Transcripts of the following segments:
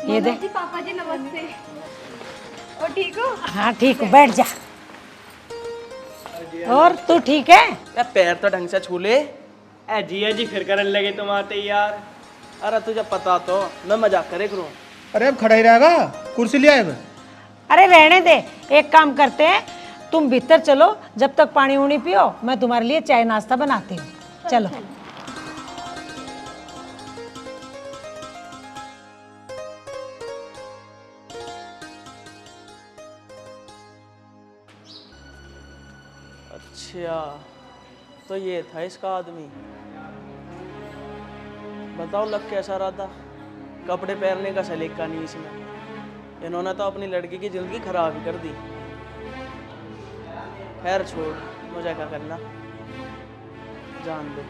ये दे। पापा जी नमस्ते। और ठीक हो? हाँ ठीक हूँ, बैठ जा। और तू ठीक है? या पैर तो ढंग से छू ले। ए जिया जी फिर करने लगे तुम आते ही यार। अरे तुझे पता तो मैं मजाक करे करूँ। अरे अब खड़ा ही रहेगा, कुर्सी ले आए। अरे रहने दे, एक काम करते हैं, तुम भीतर चलो, जब तक पानी उनी पियो मैं तुम्हारे लिए चाय नाश्ता बनाती हूँ। चलो। अच्छा तो ये था इसका आदमी। बताओ लग कैसा रहा था, कपड़े पहनने का सलीका नहीं इसमें। इन्होंने तो अपनी लड़की की जिंदगी खराब ही कर दी। खैर छोड़, मुझे क्या करना, जान दे।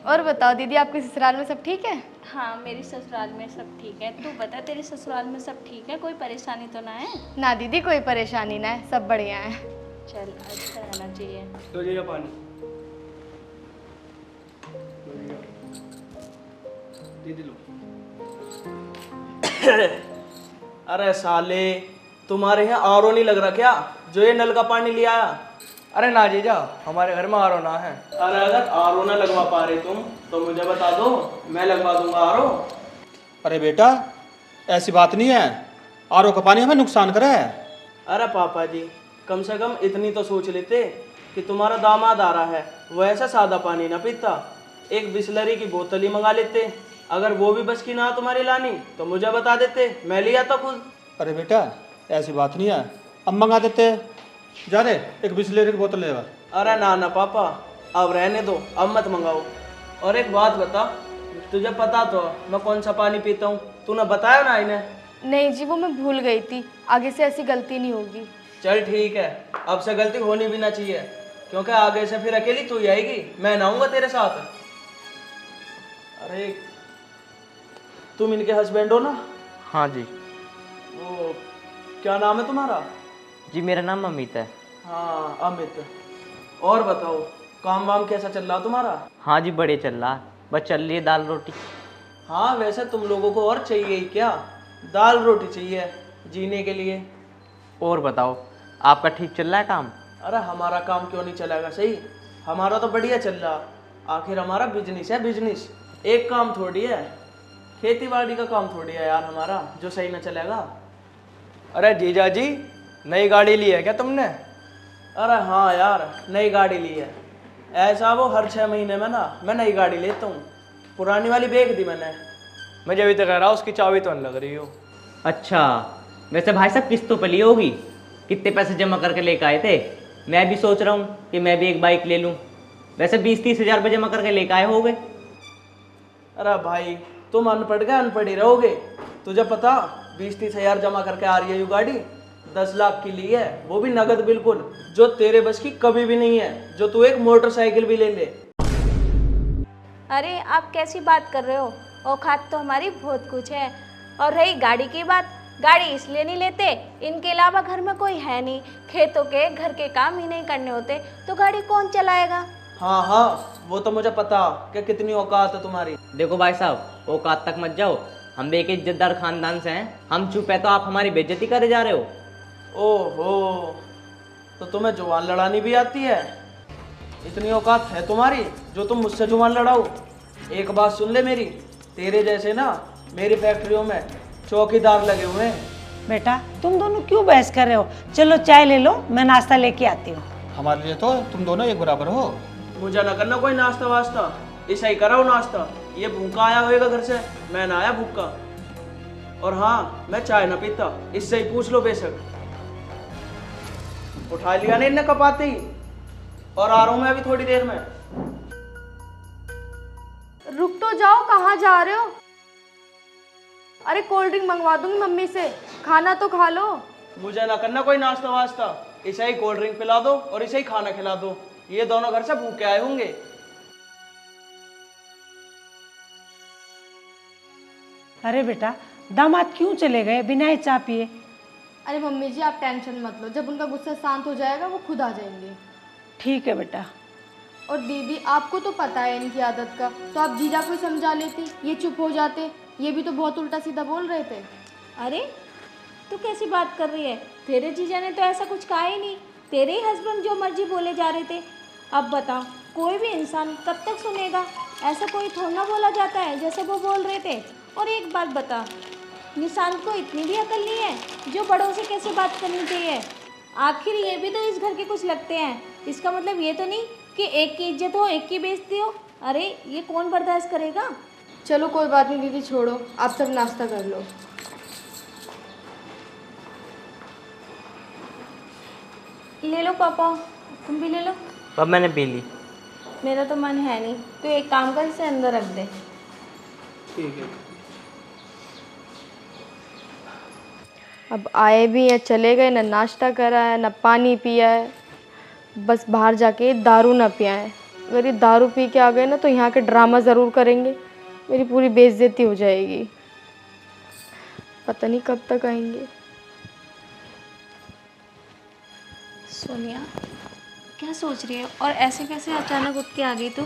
और बताओ दीदी, आपके ससुराल में सब ठीक है? हाँ मेरी ससुराल में सब ठीक है। तू बता तेरे ससुराल में सब ठीक है, कोई परेशानी तो ना है? ना दीदी, कोई परेशानी ना है, सब बढ़िया है। चल अच्छा रहना चाहिए। तो ये पानी दीदी लो। अरे साले, तुम्हारे यहाँ आरओ नहीं लग रहा क्या, जो ये नल का पानी लिया आया? अरे ना जीजा, हमारे घर में आरो ना है। अरे अगर आरओ ना लगवा पा रहे तुम तो मुझे बता दो, मैं लगवा दूंगा आरओ। अरे बेटा ऐसी बात नहीं है, आरो का पानी हमें नुकसान करे है। अरे पापा जी, कम से कम इतनी तो सोच लेते कि तुम्हारा दामाद आ रहा है, वो ऐसा सादा पानी ना पीता, एक बिस्लरी की बोतल ही मंगा लेते। अगर वो भी बस की ना तुम्हारी लानी तो मुझे बता देते, मैं ले आता खुद। अरे बेटा ऐसी बात नहीं है, अब मंगा देते। जा रे, एक बिस्लेरी की बोतल लेगा। अरे ना ना पापा, अब रहने दो, अब मत मंगाओ। और एक बात बता, तुझे पता तो मैं कौन सा पानी पीता हूँ, तूने बताया ना इन्हें? नहीं जी, वो मैं भूल गई थी, आगे से ऐसी गलती नहीं होगी। चल ठीक है, अब से गलती होनी भी ना चाहिए, क्योंकि आगे से फिर अकेली तू ही आएगी, मैं ना आऊंगा तेरे साथ। अरे तुम इनके हस्बैंड हो ना? हाँ जी। वो क्या नाम है तुम्हारा? जी मेरा नाम अमित है। हाँ अमित। और बताओ, काम वाम कैसा चल रहा तुम्हारा? हाँ जी बढ़िया चल रहा, बस चल रही है दाल रोटी। हाँ वैसे तुम लोगों को और चाहिए ही क्या, दाल रोटी चाहिए जीने के लिए। और बताओ, आपका ठीक चल रहा है काम? अरे हमारा काम क्यों नहीं चलेगा, सही हमारा तो बढ़िया चल रहा। आखिर हमारा बिजनेस है, बिजनेस एक काम थोड़ी है, खेती बाड़ी का काम थोड़ी है यार हमारा, जो सही ना चलेगा। अरे जीजा जी, नई गाड़ी ली है क्या तुमने? अरे हाँ यार, नई गाड़ी ली है। ऐसा वो हर 6 महीने में ना मैं नई गाड़ी लेता हूँ, पुरानी वाली बेच दी मैंने। मैं जब तक कह रहा हूँ उसकी चाबी तो नहीं लग रही हो। अच्छा, वैसे भाई साहब किस्तों पे ली होगी, कितने पैसे जमा करके लेकर आए थे? मैं भी सोच रहा हूँ कि मैं भी एक बाइक ले लूँ। वैसे 20-30 हज़ार रुपये जमा करके लेकर आए होगे। अरे भाई तुम अनपढ़ के अनपढ़ ही रहोगे, तुझे पता 20-30 हज़ार जमा करके आ रही है ये गाड़ी, 10 लाख की ली है, वो भी नगद बिल्कुल, जो तेरे बस की कभी भी नहीं है, जो तू एक मोटरसाइकिल भी ले ले। अरे आप कैसी बात कर रहे हो, औकात तो हमारी बहुत कुछ है। और रही गाड़ी की बात, गाड़ी इसलिए नहीं लेते, इनके अलावा घर में कोई है नहीं, खेतों के घर के काम ही नहीं करने होते, तो गाड़ी कौन चलाएगा? हाँ हाँ वो तो मुझे पता कि कितनी औकात है तुम्हारी। देखो भाई साहब, औकात तक मत जाओ, हम भी एक इज्जतदार खानदान से हैं, हम चुप है तो आप हमारी बेइज्जती करे जा रहे हो। ओहो, तो तुम्हें जुबान लड़ानी भी आती है? इतनी औकात है तुम्हारी जो तुम मुझसे जुबान लड़ाओ? एक बात सुन ले मेरी, तेरे जैसे ना मेरी फैक्ट्रियों में चौकीदार लगे हुए हैं। बेटा तुम दोनों क्यों बहस कर रहे हो, चलो चाय ले लो, मैं नाश्ता लेके आती हूँ। हमारे लिए तो तुम दोनों एक बराबर हो। मुझे ना करना कोई नाश्ता वास्ता, ऐसा ही कराओ नाश्ता। ये भूखा आया होएगा घर से, मैं ना आया भूखा। और हाँ मैं चाय ना पीता, इससे ही पूछ लो बेशक। उठा लिया नहीं इन्हें कपाते ही, और आ रहा हूँ मैं अभी थोड़ी देर में। रुक तो जाओ, कहाँ जा रहे हो? अरे कोल्ड ड्रिंक मंगवा दूंगी मम्मी से, खाना तो खा लो। मुझे ना करना कोई नाश्ता वास्ता, इसे ही कोल्ड ड्रिंक पिला दो और इसे ही खाना खिला दो, ये दोनों घर से भूखे आए होंगे। अरे बेटा दामाद क्यों चले गए बिना ही चाय पिए? अरे मम्मी जी आप टेंशन मत लो, जब उनका गुस्सा शांत हो जाएगा वो खुद आ जाएंगे। ठीक है बेटा। और दीदी आपको तो पता है इनकी आदत का, तो आप जीजा को समझा लेती, ये चुप हो जाते। ये भी तो बहुत उल्टा सीधा बोल रहे थे। अरे तू कैसी बात कर रही है? तेरे जीजा ने तो ऐसा कुछ कहा ही नहीं। तेरे ही हस्बैंड जो मर्जी बोले जा रहे थे। अब बता, कोई भी इंसान कब तक सुनेगा? ऐसा कोई थोड़ा ना बोला जाता है जैसे वो बोल रहे थे। और एक बात बता, निशांत को इतनी भी अकल नहीं है जो बड़ों से कैसे बात करनी चाहिए? आखिर ये भी तो इस घर के कुछ लगते हैं। इसका मतलब ये तो नहीं कि एक की इज्जत हो एक की बेइज्जती हो। अरे ये कौन बर्दाश्त करेगा? चलो कोई बात नहीं दीदी, छोड़ो, आप सब नाश्ता कर लो। ले लो पापा, तुम भी ले लो। अब मैंने पी ली। मेरा तो मन है नहीं, तो एक काम कर, इसे अंदर रख दे। ठीक है। अब आए भी हैं, चले गए, ना नाश्ता करा है ना पानी पिया है, बस बाहर जाके दारू ना पिया है। अगर ये दारू पी के आ गए ना तो यहाँ के ड्रामा ज़रूर करेंगे, मेरी पूरी बेइज्जती हो जाएगी। पता नहीं कब तक आएंगे। सोनिया, क्या सोच रही है? और ऐसे कैसे अचानक उठ के आ गई तू?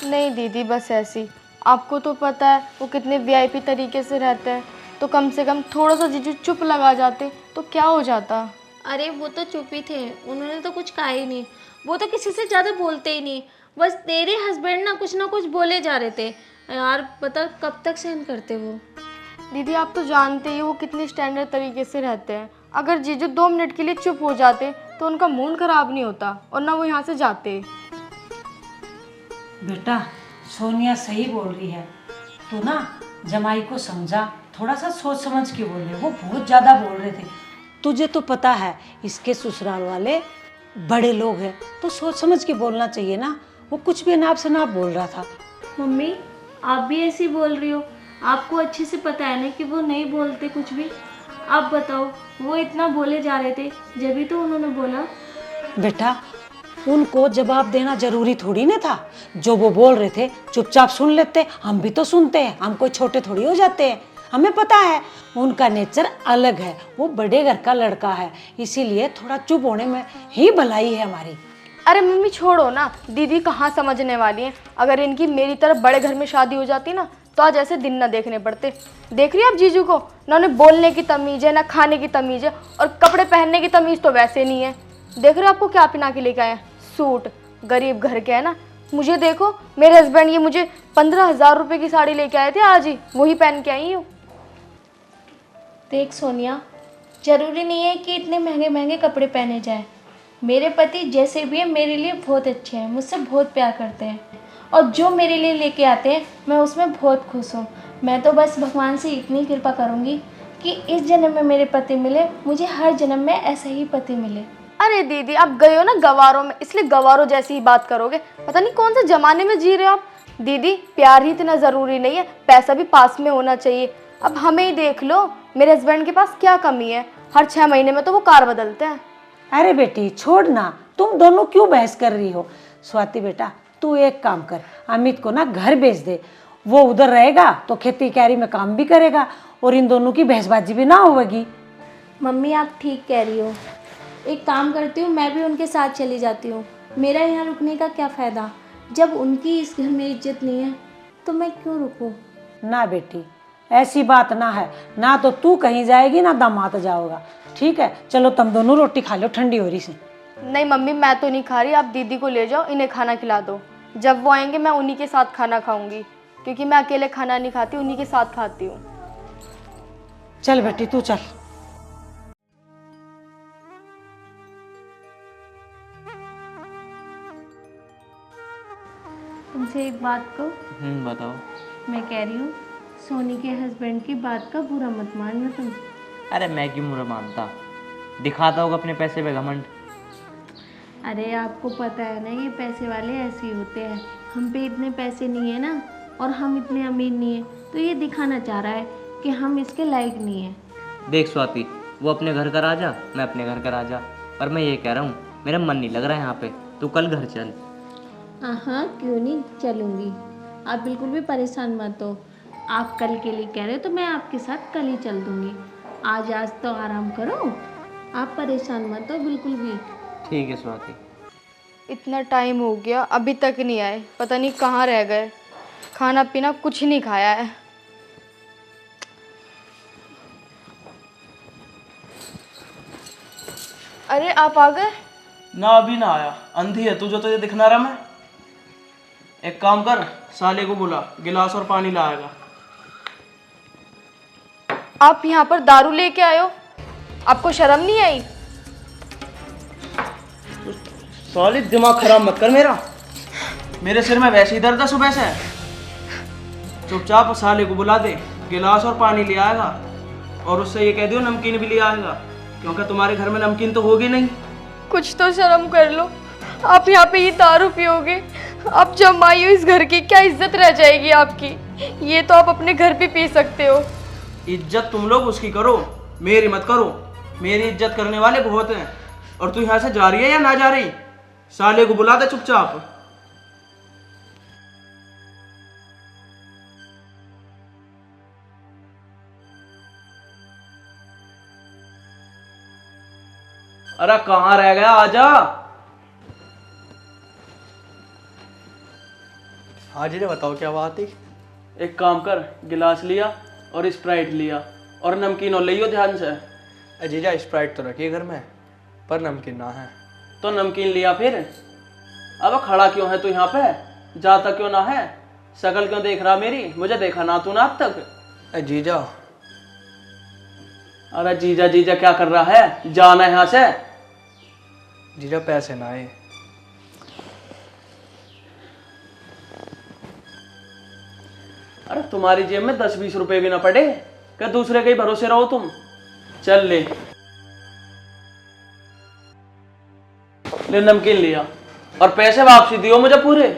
नहीं दीदी, बस ऐसी। आपको तो पता है वो कितने वीआईपी तरीके से रहते हैं, तो कम से कम थोड़ा सा जीजू चुप लगा जाते तो क्या हो जाता। अरे वो तो चुप ही थे, उन्होंने तो कुछ कहा ही नहीं। वो तो किसी से ज़्यादा बोलते ही नहीं। बस तेरे हस्बैंड ना कुछ बोले जा रहे थे। यार पता कब तक सहन करते वो। दीदी आप तो जानते ही वो कितने स्टैंडर्ड तरीके से रहते हैं। अगर जीजू 2 मिनट के लिए चुप हो जाते तो उनका मूड खराब नहीं होता और ना वो यहाँ से जाते। बेटा सोनिया सही बोल रही है। तू ना जमाई को समझा, थोड़ा सा सोच समझ के बोले। वो बहुत ज़्यादा बोल रहे थे। तुझे तो पता है इसके ससुराल वाले बड़े लोग हैं, तो सोच समझ के बोलना चाहिए ना। वो कुछ भी नाप से नाप बोल रहा था। मम्मी आप भी ऐसी बोल रही हो? आपको अच्छे से पता है ना कि वो नहीं बोलते कुछ भी। आप बताओ, वो इतना बोले जा रहे थे जब भी तो उन्होंने बोला। बेटा उनको जवाब देना जरूरी थोड़ी ना था। जो वो बोल रहे थे चुपचाप सुन लेते। हम भी तो सुनते हैं, हम कोई छोटे थोड़ी हो जाते हैं। हमें पता है उनका नेचर अलग है, वो बड़े घर का लड़का है, इसीलिए थोड़ा चुप होने में ही भलाई है हमारी। अरे मम्मी छोड़ो ना, दीदी कहाँ समझने वाली हैं। अगर इनकी मेरी तरफ बड़े घर में शादी हो जाती ना तो आज ऐसे दिन ना देखने पड़ते। देख रही है आप जीजू को, ना उन्हें बोलने की तमीज़ है ना खाने की तमीज़ है, और कपड़े पहनने की तमीज़ तो वैसे नहीं है। देख रहे हो आपको क्या पहना के लेके आए हैं? सूट। गरीब घर के है ना। मुझे देखो, मेरे हस्बैंड ये मुझे 15,000 रुपये की साड़ी लेके आए थे, आज ही वही पहन के आई हूँ। देख सोनिया, जरूरी नहीं है कि इतने महंगे महंगे कपड़े पहने जाए। मेरे पति जैसे भी हैं मेरे लिए बहुत अच्छे हैं, मुझसे बहुत प्यार करते हैं, और जो मेरे लिए लेके आते हैं मैं उसमें बहुत खुश हूँ। मैं तो बस भगवान से इतनी कृपा करूँगी कि इस जन्म में मेरे पति मिले, मुझे हर जन्म में ऐसा ही पति मिले। अरे दीदी आप गए हो ना गवारों में, इसलिए गवारों जैसी ही बात करोगे। पता नहीं कौन से ज़माने में जी रहे हो आप। दीदी प्यार ही इतना ज़रूरी नहीं है, पैसा भी पास में होना चाहिए। अब हमें ही देख लो, मेरे हस्बैंड के पास क्या कमी है, हर 6 महीने में तो वो कार बदलते हैं। अरे बेटी छोड़ ना, तुम दोनों क्यों बहस कर रही हो। स्वाति बेटा तू एक काम कर, अमित को ना घर भेज दे। वो उधर रहेगा तो खेती क्यारी में काम भी करेगा और इन दोनों की बहसबाजी भी ना होगी। मम्मी आप ठीक कह रही हो। एक काम करती हूँ, मैं भी उनके साथ चली जाती हूँ। मेरा यहाँ रुकने का क्या फ़ायदा, जब उनकी इस घर में इज्जत नहीं है तो मैं क्यों रुकूँ। ना बेटी ऐसी बात ना है, ना तो तू कहीं जाएगी ना दामाद जाओगा। ठीक है चलो तुम दोनों रोटी खा लो, ठंडी हो रही से। नहीं मम्मी मैं तो नहीं खा रही, आप दीदी को ले जाओ, इन्हें खाना खिला दो। जब वो आएंगे मैं उन्हीं के साथ खाना खाऊंगी, क्योंकि मैं अकेले खाना नहीं खाती, उन्हीं के साथ खाती हूँ। चल बेटी तू चल। तुमसे एक बात को बताओ। मैं कह रही हूँ, सोनी के हस्बैंड की बात का बुरा मत मानना तुम। अरे मैं क्यों बुरा मानता, दिखाता होगा अपने पैसे पे घमंड। अरे आपको पता है ना ये पैसे वाले ऐसे ही होते हैं। हम पे इतने पैसे नहीं है ना, और हम इतने अमीर नहीं है, तो ये दिखाना चाह रहा है कि हम इसके लायक नहीं है। देख स्वाति, वो अपने घर का राजा, मैं अपने घर का राजा। और मैं ये कह रहा हूँ मेरा मन नहीं लग रहा है यहाँ पे, तू कल घर चल। हाँ क्यों नहीं चलूँगी, आप बिल्कुल भी परेशान मत हो। आप कल के लिए कह रहे हो तो मैं आपके साथ कल ही चल दूँगी। आज तो आराम करो, आप परेशान मत हो बिल्कुल भी। ठीक है स्वाति। इतना टाइम हो गया अभी तक नहीं आए, पता नहीं कहाँ रह गए। खाना पीना कुछ नहीं खाया है। अरे आप आ गए? ना अभी ना आया, अंधी है तुझे तो ये दिखना रहा मैं। एक काम कर, साले को बुला, गिलास और पानी लाएगा। आप यहाँ पर दारू लेके आए हो? आपको शर्म नहीं आई? साले दिमाग खराब मत कर मेरा, मेरे सिर में वैसे ही दर्द है सुबह से। चुपचाप साले को बुला दे, गिलास और पानी ले आएगा, और उससे ये कह दियो नमकीन भी ले आएगा, क्योंकि तुम्हारे घर में नमकीन तो होगी नहीं। कुछ तो शर्म कर लो। आप यहाँ पे ये दारू पियोगे? आप जमाई हो इस घर की, क्या इज्जत रह जाएगी आपकी? ये तो आप अपने घर पे पी सकते हो। इज्जत तुम लोग उसकी करो, मेरी मत करो। मेरी इज्जत करने वाले बहुत हैं। और तू यहाँ से जा रही है या ना जा रही? साले को बुला दे चुपचाप। अरे कहाँ रह गया, आजा। हाँ जीजा बताओ क्या बात थी। एक काम कर, गिलास लिया और स्प्राइट लिया और नमकीन और लियो ध्यान से। जीजा स्प्राइट तो रखिए घर में, पर नमकीन ना है। तो नमकीन लिया फिर। अब खड़ा क्यों है तू यहाँ पे? जाता क्यों ना है? शकल क्यों देख रहा मेरी? मुझे देखा ना तू ना अब तक। जीजा। अरे जीजा जीजा क्या कर रहा है? जाना है यहाँ से। जीजा पैसे ना आए। अरे तुम्हारी जेब में 10-20 रुपए भी ना पड़े, क्या दूसरे के ही भरोसे रहो तुम? चल ले ले नमकीन लिया और पैसे वापसी दियो मुझे पूरे।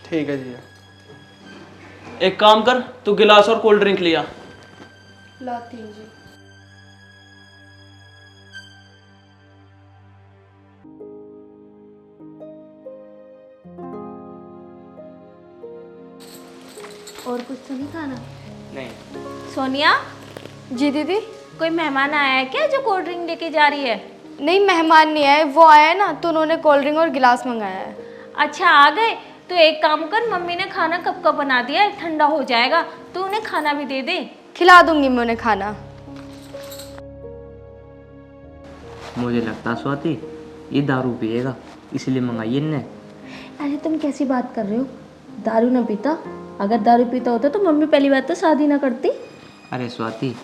ठीक है जीजा। एक काम कर, तू गिलास और कोल्ड ड्रिंक लिया। लाती हूँ जी। और कुछ तो नहीं खाना? नहीं। सोनिया, जी दीदी। कोई मेहमान आया है क्या जो कोल्ड ड्रिंक लेके जा रही है? नहीं, मेहमान नहीं आए, वो आया है ना, तो उन्होंने कोल्ड ड्रिंक और गिलास मंगाया है। अच्छा आ गए, तो एक काम कर, मम्मी ने खाना कब का बना दिया है, ठंडा हो जाएगा, तो उन्हें खाना भी दे दे। खिला दूंगी मैं उन्हें खाना। मुझे लगता स्वाति ये दारू पिएगा, इसलिए मंगाई इनने। अरे तुम कैसी बात कर रहे हो? दारू ना पीता? अगर दारू पीता होता तो मम्मी पहली बात तो शादी ना करती। अरे स्वाति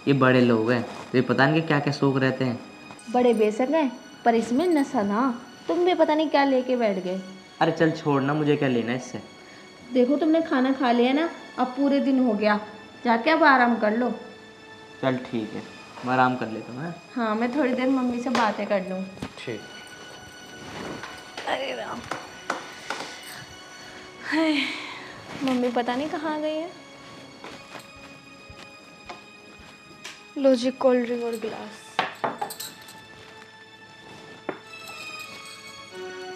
ये बड़े लोग हैं, तो ये पता नहीं क्या क्या शौक रहते हैं। बड़े बेशक हैं, पर इसमें नशा ना। तुम भी पता नहीं क्या लेके बैठ गए। अरे चल छोड़ना, मुझे क्या लेना इससे। देखो तुमने खाना खा लिया ना, अब पूरे दिन हो गया, जाके अब आराम कर लो। चल ठीक है, मैं आराम कर लेता हूँ। हाँ, मैं थोड़ी देर मम्मी से बातें कर लूँ। ठीक। अरे राम, हाय, मम्मी पता नहीं कहाँ गई है। लो जी कोल्ड ड्रिंक और गिलास।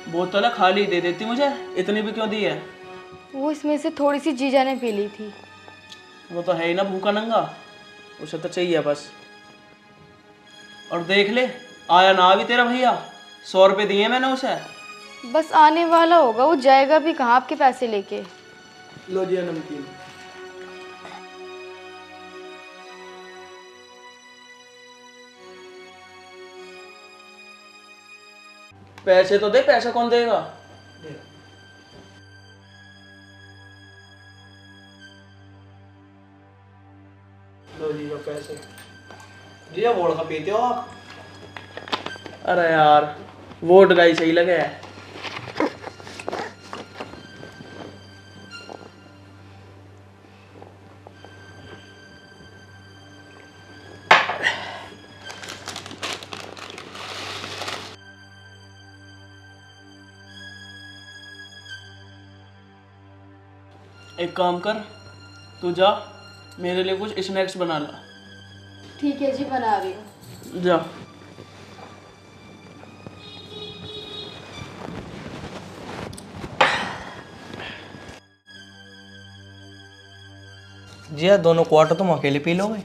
बोतल खाली दे देती मुझे, इतनी भी क्यों दी है? वो इसमें से थोड़ी सी जीजा ने पी ली थी। वो तो है ही ना भूखा नंगा, उसे तो चाहिए बस। और देख ले, आया ना अभी तेरा भैया, 100 रुपये दिए मैंने उसे। बस आने वाला होगा, वो जाएगा भी कहाँ आपके पैसे लेके। लो जी नमकीन। पैसे तो दे, पैसा कौन देगा? लो जीजा पैसे। जीजा वोट का पीते हो आप? अरे यार, वोट का ही सही लगे है। एक काम कर, तू जा, मेरे लिए कुछ स्नैक्स बना ला। ठीक है जी, बना रही हूँ। जा। जीजा दोनों क्वार्टर तुम अकेले पी लोगे?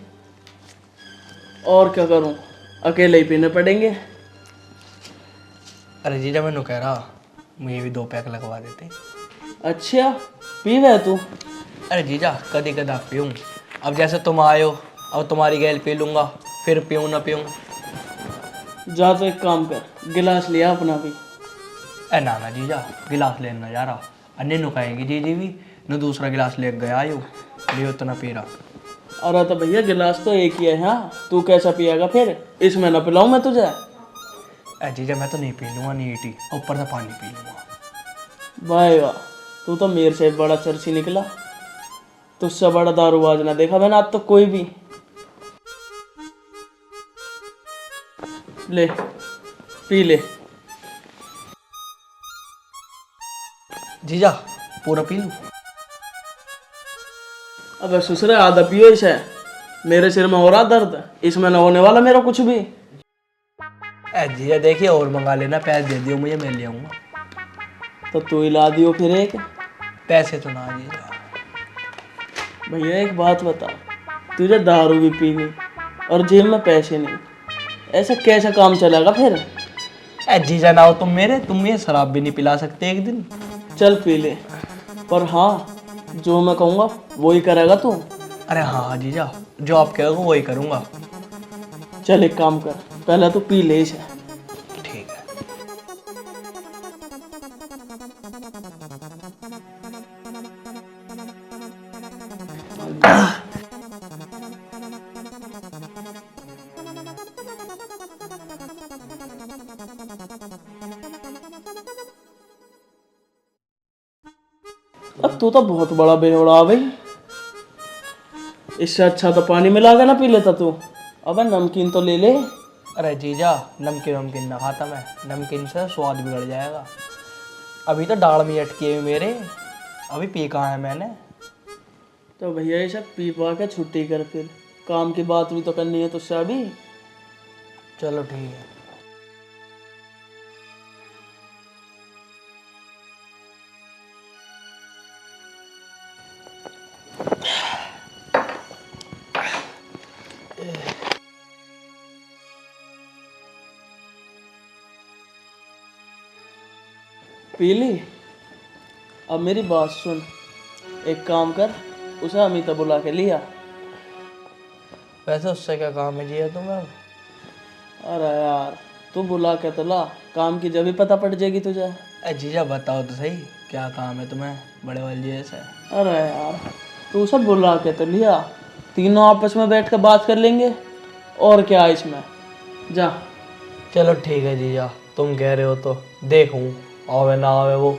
और क्या करूं, अकेले ही पीने पड़ेंगे। अरे जीजा मैंने कह रहा मुझे भी 2 पैक लगवा देते। अच्छा, पी गए तू? अरे जीजा कभी कदा पीऊँ, अब जैसे तुम आए हो, अब तुम्हारी गैल पी लूँगा, फिर पीऊँ ना पीऊँ। जा तो एक काम कर, गिलास लिया अपना भी। ए ना ना जीजा, गिलास लेना जा रहा। अन्य नु कहेंगी जीजी भी न दूसरा गिलास ले गया आयो लियो तो ना पी रहा। अरे तो भैया गिलास तो एक ही है। हाँ तू कैसा पिएगा फिर? इसमें ना पिलाऊं मैं तुझे? ए जीजा मैं तो नहीं पी लूँगा नीटी, ऊपर से पानी पी लूँगा। भाई वाह, तू तो मेरे से बड़ा चर्ची निकला। तुझसे बड़ा दारूबाज ना देखा मैंने आज तो कोई भी। ले पी ले। जीजा पूरा पी लूँ? अबे ससुरे आधा पियो इसे, मेरे सिर में हो रहा दर्द, इसमें ना होने वाला मेरा कुछ भी। ए जीजा देखिए और मंगा लेना, पैसे दे दियो मुझे, मैं ले आऊँगा। तो तू ही ला दियो फिर एक। पैसे तो ना जीजा। भैया एक बात बता, तुझे दारू भी पीनी और जेब में पैसे नहीं, ऐसा कैसा काम चलेगा फिर? ए जीजा ना हो तुम मेरे, तुम मुझे शराब भी नहीं पिला सकते एक दिन। चल पी ले, पर हाँ जो मैं कहूँगा वही करेगा तू। अरे हाँ जीजा, जो आप कहोगे वही करूँगा। चल एक काम कर, पहले तो पी ले इसे। ठीक है। अब तू तो बहुत बड़ा बेहोड़ा है भाई। इससे अच्छा तो पानी मिला के ना पी लेता तू। अबे नमकीन तो ले ले। अरे जीजा नमकीन वमकीन ना खाता मैं, नमकीन से स्वाद बिगड़ जाएगा। अभी तो दाढ़ में अटकी है मेरे, अभी पी कहाँ है मैंने। तो भैया ये सब पी पा के छुट्टी कर, फिर काम की बात भी तो करनी है तुझसे अभी। चलो ठीक है। पी ली? अब मेरी बात सुन, एक काम कर, उसे अमिता बुला के लिया। वैसे उससे क्या काम है जीजा तुम्हें? अरे यार तू बुला के तो ला, काम की जब भी पता पड़ जाएगी तुझे। ए जीजा बताओ तो सही, क्या काम है तुम्हें बड़े वाले जी से? अरे यार तू सब बुला के तो लिया, तीनों आपस में बैठ कर बात कर लेंगे, और क्या है इसमें। जा। चलो ठीक है जीजा, तुम कह रहे हो तो देखूं, आवे ना आवे वो,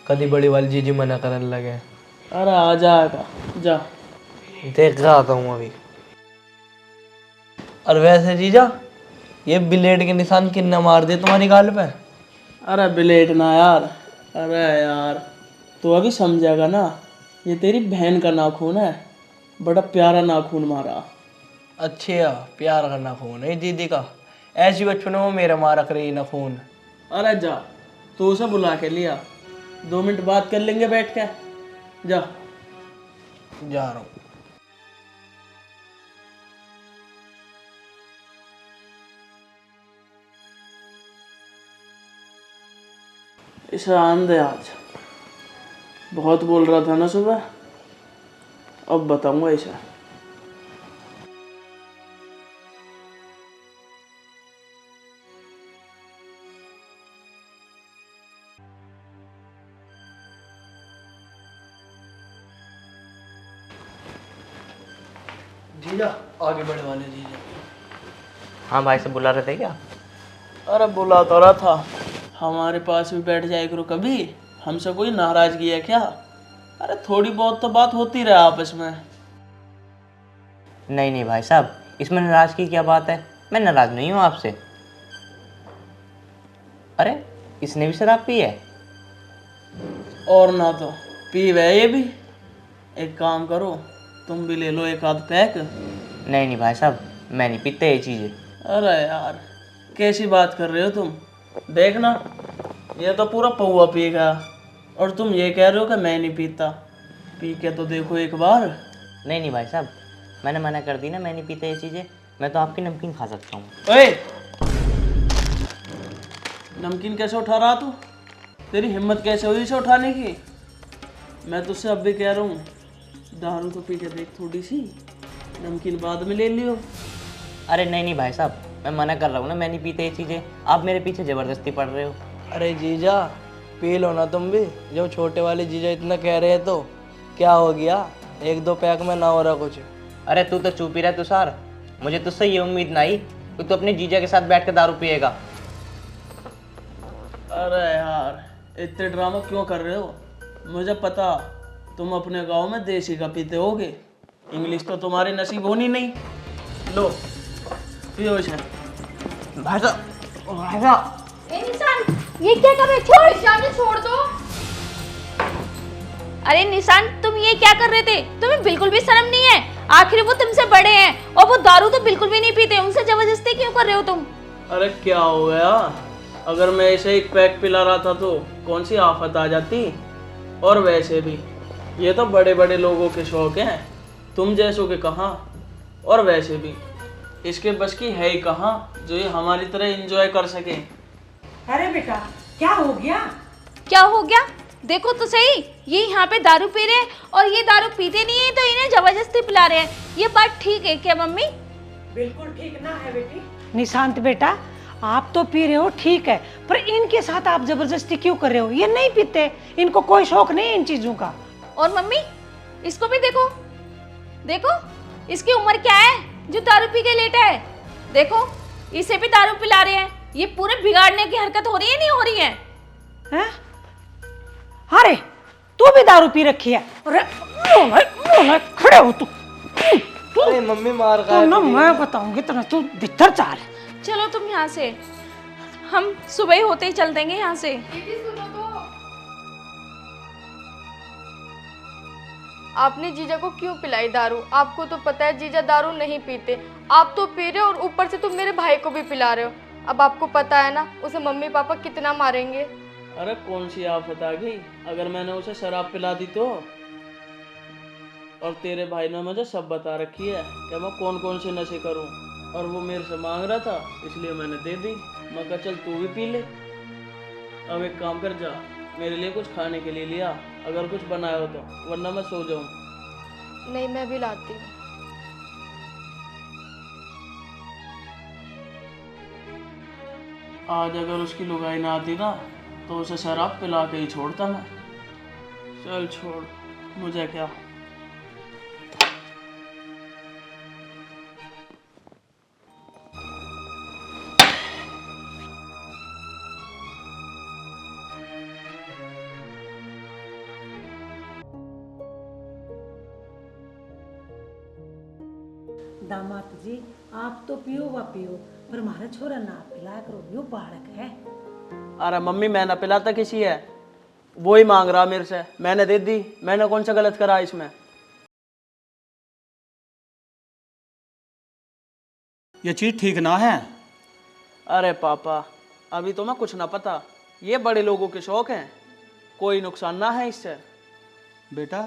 कभी बड़ी वाली जीजी मना करने लगे। अरे आ जाएगा, जा। देख रहा आता हूँ अभी। और वैसे जीजा ये ब्लेड के निशान किन्ना मार दिए तुम्हारी गाल पे? अरे ब्लेड ना यार, अरे यार तू अभी समझेगा ना, ये तेरी बहन का नाखून है, बड़ा प्यारा नाखून मारा। अच्छा प्यार का नाखून है दीदी का, ऐसी बचपन में वो मेरा मार रख रही नाखून। अरे जा, तू उसे बुला के लिया, 2 मिनट बात कर लेंगे बैठ के। जा। जा रहा हूँ। इसे आन दे आज, बहुत बोल रहा था ना सुबह, अब बताऊंगा इसे। जीजा आगे बढ़े वाले जीजा। हाँ भाई से बुला रहे थे क्या? अरे बुला तो रहा था, हमारे पास भी बैठ जाए करो कभी, हमसे कोई नाराजगी है क्या? अरे थोड़ी बहुत तो बात होती रहे आपस में। नहीं नहीं भाई साहब, इसमें नाराज की क्या बात है, मैं नाराज नहीं हूँ आपसे। अरे इसने भी शराब पी है? और ना तो पी वह ये भी। एक काम करो, तुम भी ले लो एक आध पैक। नहीं नहीं भाई साहब, मैं नहीं पीते ये चीज़ें। अरे यार कैसी बात कर रहे हो तुम? देखना ये तो पूरा पौवा पीगा, और तुम ये कह रहे हो कि मैं नहीं पीता। पी के तो देखो एक बार। नहीं नहीं भाई साहब, मैंने मना कर दी ना, मैं नहीं पीता ये चीज़ें। मैं तो आपकी नमकीन खा सकता हूँ। ओए नमकीन कैसे उठा रहा तू? तेरी हिम्मत कैसे हुई इसे उठाने की? मैं तुझसे अब भी कह रहा हूँ, दारू तो पी के देख थोड़ी सी, नमकीन बाद में ले लियो। अरे नहीं नहीं भाई साहब, मैं मना कर रहा हूँ ना, मैं नहीं पीते ये चीज़ें, आप मेरे पीछे ज़बरदस्ती पड़ रहे हो। अरे जीजा पी लो ना तुम भी, जब छोटे वाले जीजा इतना कह रहे हैं तो क्या हो गया, 1-2 पैक में ना हो रहा कुछ। अरे तू तो चुप ही रह तुषार, मुझे तुझसे ये उम्मीद नहीं कि तू अपने जीजा के साथ बैठ के दारू पिएगा। अरे यार इतने ड्रामा क्यों कर रहे हो? मुझे पता तुम अपने गांव में देसी का पीते होगे, इंग्लिश तो तुम्हारे नसीब होनी नहीं। लो पियो इसे। भाई साहब ए निशान, ये क्या कर रहे? छोड़ निशान, छोड़ दो। अरे निशान, तुम ये क्या कर रहे थे? तुम्हें बिल्कुल भी शर्म नहीं है? आखिर वो तुमसे बड़े हैं और वो दारू तो बिल्कुल भी नहीं पीते, उनसे जबरदस्ती क्यों कर रहे हो तुम? अरे क्या हो गया? अगर मैं इसे एक पैक पिला रहा था तो कौन सी आफत आ जाती? और वैसे भी ये तो बड़े बड़े लोगों के शौक हैं, तुम जैसों के कहाँ। और वैसे भी इसके बस की है ही कहाँ जो ये हमारी तरह एंजॉय कर सके। अरे बेटा क्या हो गया? क्या हो गया? देखो तो सही, ये यहाँ पे दारू पी रहे हैं और ये दारू पीते नहीं है तो इन्हें जबरदस्ती पिला रहे हैं। ये बात ठीक है क्या मम्मी? बिल्कुल ठीक ना है बेटी। निशांत बेटा, आप तो पी रहे हो ठीक है, पर इनके साथ आप जबरदस्ती क्यों कर रहे हो? ये नहीं पीते, इनको कोई शौक नहीं है इन चीजों का। और मम्मी इसको भी देखो, देखो इसकी उम्र क्या है जो दारू पी के लेटा है? देखो इसे भी दारू पिला रहे हैं। ये पूरे बिगाड़ने की हरकत हो रही है, नहीं हो रही है? हैं? अरे तू भी दारू पी रखी है? अरे खड़े हो तू। अरे मम्मी मार तो ना मैं बताऊंगी तेरा, तू भीतर चाल। चलो तुम यहाँ से, हम सुबह ही होते ही चल देंगे यहाँ से। आपने जीजा को क्यों पिलाई दारू? आपको तो पता है जीजा दारू नहीं पीते, आप तो पी रहे हो और ऊपर से तुम मेरे भाई को भी पिला रहे हो। अब आपको पता है ना उसे मम्मी पापा कितना मारेंगे। अरे कौन सी आफत आ गई? अगर मैंने उसे शराब पिला दी तो? और तेरे भाई ने मुझे सब बता रखी है कि मैं कौन कौन से नशे करूं, और वो मेरे से मांग रहा था इसलिए मैंने दे दी। मैं कहा चल तू भी पी ले। अब एक काम कर, जा मेरे लिए कुछ खाने के लिए लिया, अगर कुछ बनाया हो तो, वरना मैं सो जाऊं। नहीं मैं भी लाती हूँ। आज अगर उसकी लुगाई ना आती ना तो उसे शराब पिला के ही छोड़ता मैं। चल छोड़, मुझे क्या। दामाद जी आप तो पियो वा पियो, पर हमारा छोरा ना पिलाया करो, यो बालक है। अरे मम्मी मैं ना पिलाता किसी है, वो ही मांग रहा मेरे से, मैंने दे दी। मैंने कौन सा गलत करा इसमें? ये चीज़ ठीक ना है। अरे पापा अभी तो मैं कुछ ना पता, ये बड़े लोगों के शौक हैं, कोई नुकसान ना है इससे। बेटा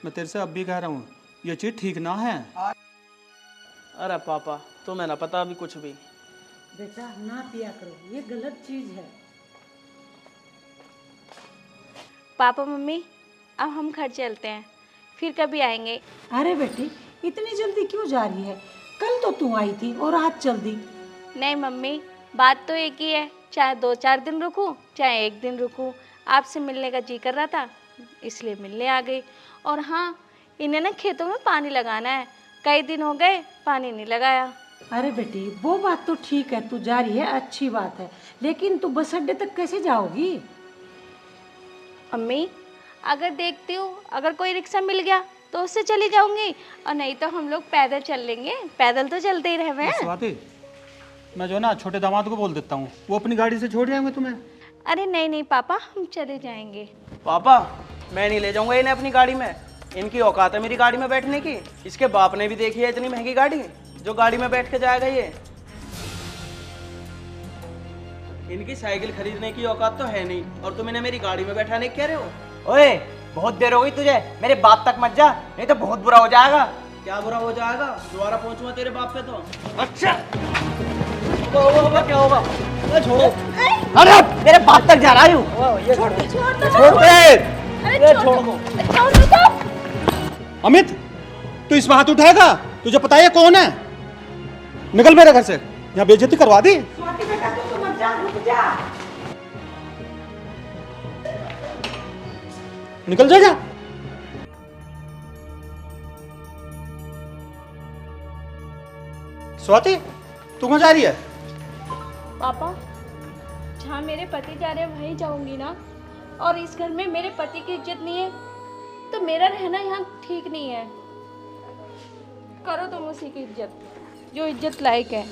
मैं तेरे से अब भी कह रहा हूँ, ये चीज़ ठीक ना है। अरे पापा तुम्हें ना पता अभी कुछ भी। बेटा ना पिया करो, ये गलत चीज है। पापा मम्मी अब हम घर चलते हैं, फिर कभी आएंगे। अरे बेटी इतनी जल्दी क्यों जा रही है? कल तो तू आई थी और आज चल दी। नहीं मम्मी बात तो एक ही है, चाहे 2-4 दिन रुकूं चाहे 1 दिन रुकूं, आपसे मिलने का जी कर रहा था इसलिए मिलने आ गई। और हाँ इन्हें ना खेतों में पानी लगाना है, कई दिन हो गए पानी नहीं लगाया। अरे बेटी वो बात तो ठीक है, तू जा रही है अच्छी बात है, लेकिन तू बस अड्डे तक कैसे जाओगी? अम्मी अगर देखती हूँ अगर कोई रिक्शा मिल गया तो उससे चली जाऊंगी, और नहीं तो हम लोग पैदल चल लेंगे, पैदल तो चलते ही रहे। स्वाति मैं जो ना छोटे दामाद को बोल देता हूँ, वो अपनी गाड़ी से छोड़ जाएंगे तुम्हें। अरे नहीं नहीं पापा हम चले जाएंगे। पापा मैं नहीं ले जाऊंगा इन्हें अपनी गाड़ी में, इनकी औकात है मेरी गाड़ी में बैठने की। इसके बाप ने भी देखी है इतनी महंगी गाड़ी, जो गाड़ी में बैठ के जाएगा ये। इनकी साइकिल खरीदने की औकात तो है नहीं, और तुम इन्हें मेरी गाड़ी में बैठाने कह रहे हो? ओए बहुत देर हो गई तुझे, मेरे बाप तक मत जा, नहीं तो बहुत बुरा हो जाएगा। क्या बुरा हो जाएगा? दोबारा पहुंचूंगा तेरे बाप पे तो। अच्छा क्या होगा? छोड़ो, अरे मेरे बाप तक जा रहा हूँ। छोड़ दो। अमित तू इस पर हाथ उठाएगा? तुझे पता है कौन है? निकल मेरे घर से। यहाँ बेइज्जती करवा दी। निकल जा। स्वाति तू कहाँ जा रही है? पापा, जहाँ मेरे पति जा रहे हैं वहीं जाऊंगी ना। और इस घर में मेरे पति की इज्जत नहीं है तो मेरा रहना यहाँ ठीक नहीं है। करो तुम उसी की इज्जत जो इज्जत लायक है।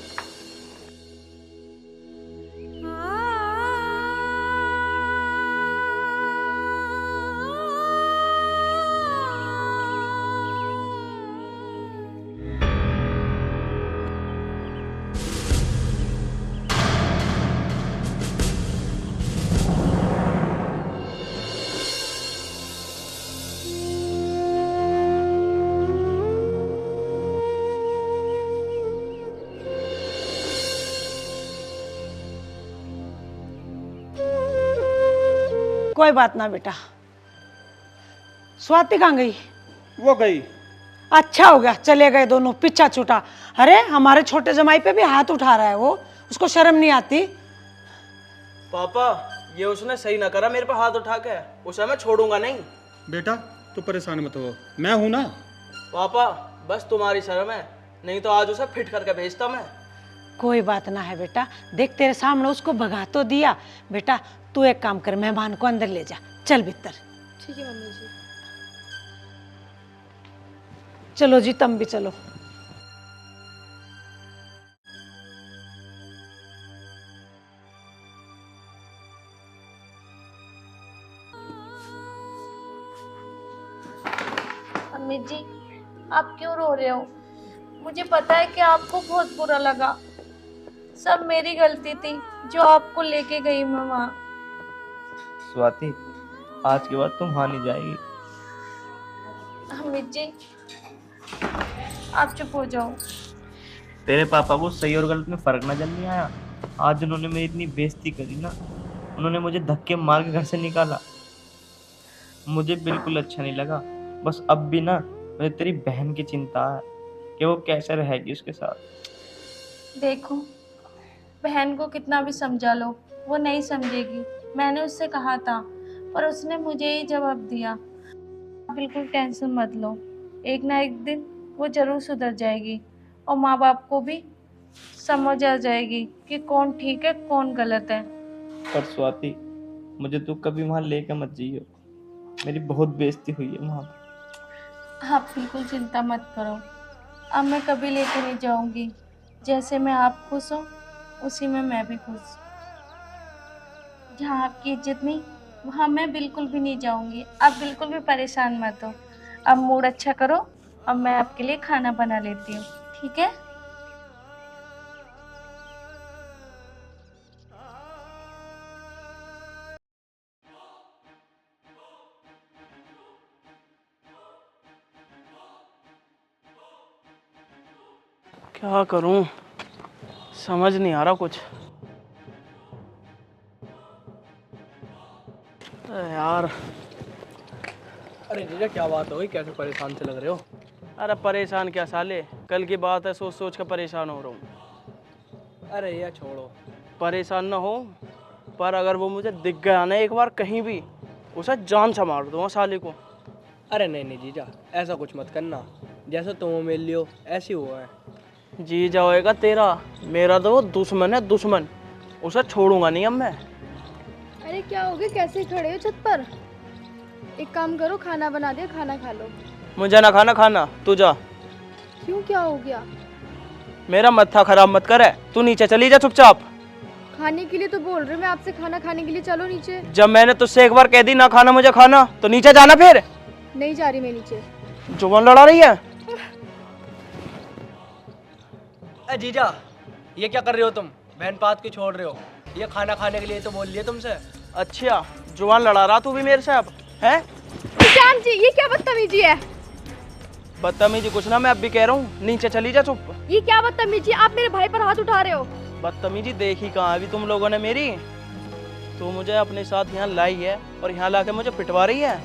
कोई बात ना बेटा। स्वाति कहाँ गई? वो गई। अच्छा हो गया, चले गए दोनों, पीछा छूटा। अरे हमारे छोटे जमाई पे भी हाथ उठा रहा है वो, उसको शर्म नहीं आती? पापा ये उसने सही ना करा मेरे पे हाथ उठा के, उसे मैं छोड़ूंगा नहीं। बेटा तू परेशान मत हो, मैं हूं ना। पापा बस तुम्हारी शर्म है, नहीं तो आज उसे फिट करके भेजता मैं। कोई बात ना है बेटा, देख तेरे सामने उसको भगा तो दिया। बेटा तू एक काम कर, मेहमान को अंदर ले जा, चल भीतर। ठीक है मम्मी जी। चलो जी तुम भी चलो। अम्मी जी, आप क्यों रो रहे हो? मुझे पता है कि आपको बहुत बुरा लगा। सब मेरी गलती थी जो आपको लेके गई मैं वहाँ। स्वाति आज के बाद तुम वहाँ नहीं जाएगी। अम्मी जी आप चुप हो जाओ। तेरे पापा को सही और गलत में फर्क नजर नहीं आया। आज उन्होंने मेरी इतनी बेइज्जती करी ना, उन्होंने मुझे धक्के मार के घर से निकाला। मुझे बिल्कुल अच्छा नहीं लगा। बस अब भी ना मुझे तेरी बहन की चिंता है कि वो कैसे रहेगी उसके साथ। देखो, बहन को कितना भी समझा लो वो नहीं समझेगी। मैंने उससे कहा था पर उसने मुझे ही जवाब दिया। बिल्कुल टेंशन मत लो, एक ना एक दिन वो जरूर सुधर जाएगी और माँ बाप को भी समझ आ जाएगी कि कौन ठीक है कौन गलत है। पर स्वाति मुझे तू कभी वहाँ लेकर मत जाइयो, मेरी बहुत बेइज्जती हुई है वहाँ पे। आप बिल्कुल चिंता मत करो, अब मैं कभी लेके नहीं जाऊंगी। जैसे मैं आप खुश हो उसी में मैं भी खुश। जहाँ आपकी इज्जत नहीं वहाँ मैं बिल्कुल भी नहीं जाऊंगी। आप बिल्कुल भी परेशान मत हो। अब मूड अच्छा करो, अब मैं आपके लिए खाना बना लेती हूँ, ठीक है? क्या करूं, समझ नहीं आ रहा कुछ। अरे यार। अरे जीजा क्या बात हो गई, कैसे परेशान से लग रहे हो? अरे परेशान क्या साले, कल की बात है, सोच सोच कर परेशान हो रहा हूँ। अरे यार छोड़ो। परेशान ना हो, पर अगर वो मुझे दिख गया ना एक बार कहीं भी, उसे जान से मार दूंगा साले को। अरे नहीं नहीं जीजा, ऐसा कुछ मत करना। जैसे तुम मिल लियो ऐसी हुआ है। जी जाएगा तेरा, मेरा तो वो दुश्मन है, दुश्मन। उसे छोड़ूंगा नहीं अब मैं। अरे क्या हो गया, कैसे खड़े हो छत पर? एक काम करो, खाना बना दिया, खाना खा लो। मुझे ना खाना खाना, तू जा। क्यों, क्या हो गया? मेरा मत्था खराब मत करे, तू नीचे चली जा चुपचाप। खाने के लिए तो बोल रहे, मैं आपसे खाना खाने के लिए। चलो नीचे। जब मैंने तुझसे एक बार कह दी ना खाना मुझे खाना, तो नीचे जाना फिर। नहीं जा रही मैं नीचे। जुबान लड़ा रही है। अरे जीजा ये क्या कर रहे हो तुम? बहन बात क्यों छोड़ रहे हो? ये खाना खाने के लिए तो बोल लिए तुमसे। अच्छा जुबान लड़ा रहा तू भी मेरे से अब, है? ईशान जी ये क्या बदतमीजी है? बदतमीजी कुछ ना, मैं अब भी कह रहा हूँ नीचे चली जा चुप। ये क्या बदतमीजी, आप मेरे भाई पर हाथ उठा रहे हो। बदतमीजी देखी कहाँ अभी तुम लोगों ने मेरी। तू मुझे अपने साथ यहाँ लाई है और यहाँ लाके मुझे पिटवा रही है।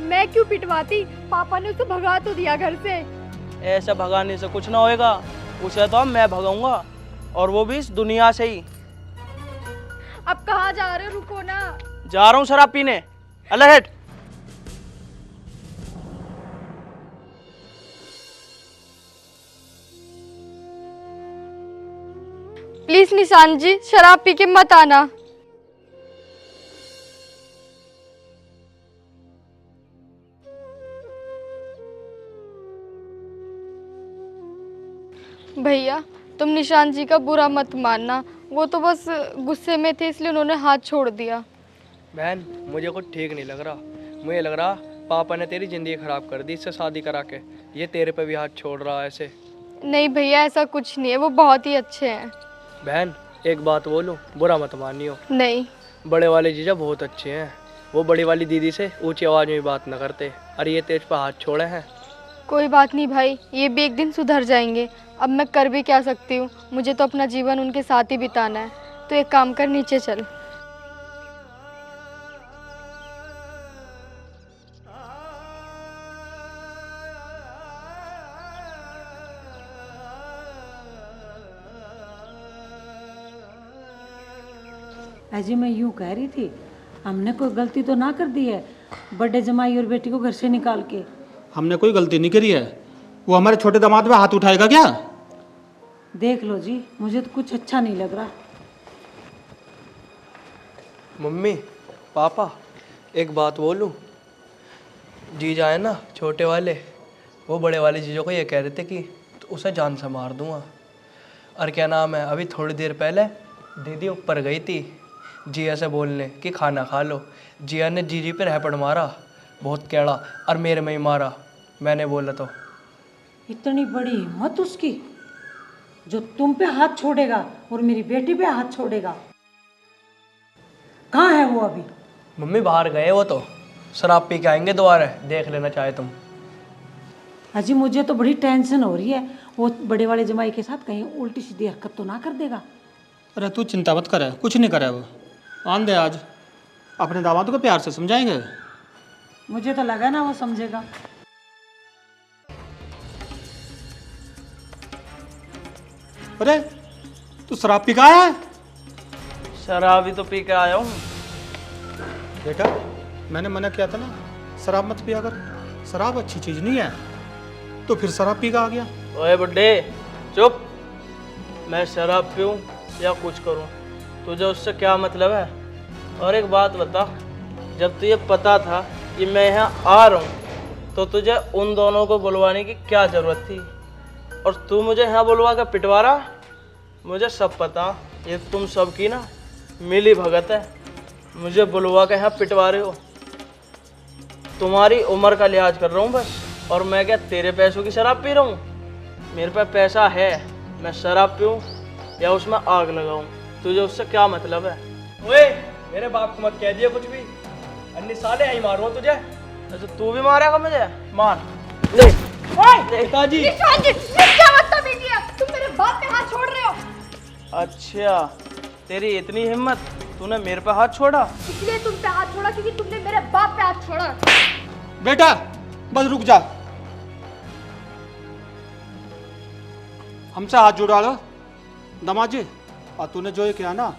मैं क्यों पिटवाती, पापा ने उसे भगा तो दिया घर से। ऐसा भगाने से कुछ ना होएगा। उसे तो मैं भगाऊंगा, और वो भी इस दुनिया से ही। अब कहाँ जा रहे हो, रुको ना। जा रहा हूँ शराब पीने, अल्लाह हेट। प्लीज निशान जी, शराब पी के मत आना। भैया तुम निशान जी का बुरा मत मानना, वो तो बस गुस्से में थे इसलिए उन्होंने हाथ छोड़ दिया। बहन मुझे कुछ ठीक नहीं लग रहा। मुझे लग रहा पापा ने तेरी ज़िंदगी ख़राब कर दी इससे शादी करा के। ये तेरे पे भी हाथ छोड़ रहा है ऐसे। नहीं भैया ऐसा कुछ नहीं है, वो बहुत ही अच्छे हैं। बहन एक बात बोलूं, बुरा मत मानियो। नहीं। बड़े वाले जीजा बहुत अच्छे हैं। वो बड़ी वाली दीदी से ऊंची आवाज़ में भी बात न करते, और ये तेज पर हाथ छोड़े हैं। कोई बात नहीं भाई, ये भी एक दिन सुधर जाएंगे। अब मैं कर भी क्या सकती हूँ, मुझे तो अपना जीवन उनके साथ ही बिताना है। तो एक काम कर, नीचे चल। अजी मैं यूं कह रही थी, हमने कोई गलती तो ना कर दी है बड़े जमाई और बेटी को घर से निकाल के? हमने कोई गलती नहीं करी है। वो हमारे छोटे दामाद पे हाथ उठाएगा क्या? देख लो जी, मुझे तो कुछ अच्छा नहीं लग रहा। मम्मी पापा एक बात बोलूं, जीजा है ना छोटे वाले, वो बड़े वाले जीजों को ये कह रहे थे कि तो उसे जान से मार दूंगा। और क्या नाम है, अभी थोड़ी देर पहले दीदी ऊपर गई थी जिया से बोलने कि खाना खा लो। जिया ने जीजी पे रैपड़ मारा, बहुत कैड़ा, और मेरे में ही मारा। मैंने बोला तो इतनी बड़ी हिम्मत उसकी, जो तुम पे हाथ छोड़ेगा और मेरी बेटी पे हाथ छोड़ेगा। कहाँ है वो अभी? मम्मी बाहर गए वो तो, शराब पी के आएंगे दोबारा, देख लेना चाहे तुम। अजी मुझे तो बड़ी टेंशन हो रही है, वो बड़े वाले जमाई के साथ कहीं उल्टी सीधी हरकत तो ना कर देगा। अरे तू चिंता मत करे, कुछ नहीं करे वो। आन दे, आज अपने दामाद को प्यार से समझाएंगे। मुझे तो लगा ना वो समझेगा। अरे तू शराब पी के आया है? शराब ही तो पी के आया हूँ। बेटा मैंने मना किया था ना, शराब मत पिया कर, शराब अच्छी चीज़ नहीं है। तो फिर शराब पी के आ गया। ओए बुड्ढे चुप। मैं शराब पीऊँ या कुछ करूँ, तुझे उससे क्या मतलब है? और एक बात बता, जब तुझे पता था कि मैं यहाँ आ रहा हूँ तो तुझे उन दोनों को बुलवाने की क्या ज़रूरत थी? और तू मुझे यहाँ बुलवा कर पिटवा रहा? मुझे सब पता, ये तुम सब की ना मिली भगत है। मुझे बुलवा के यहाँ पिटवा रहे हो। तुम्हारी उम्र का लिहाज कर रहा हूँ बस। और मैं क्या तेरे पैसों की शराब पी रहा हूँ? मेरे पास पैसा है, मैं शराब पीऊँ या उसमें आग लगाऊँ, तुझे उससे क्या मतलब है? ओए मेरे बाप को मत कह दिया कुछ भी, अन्य साले यहीं मारूंगा तुझे। अच्छा तू भी मारेगा मुझे? मार ले। पिताजी निशान जी, ये क्या बदतमीजी है? तुम मेरे बाप पे हाथ छोड़ रहे हो। अच्छा तेरी इतनी हिम्मत, तूने मेरे पे हाथ छोड़ा? इसलिए तुम पे हाथ छोड़ा क्योंकि तुमने मेरे बाप पे हाथ छोड़ा। बेटा बस रुक जा, हमसे हाथ जुड़ा लो दामाद जी। और तूने जो ये किया ना,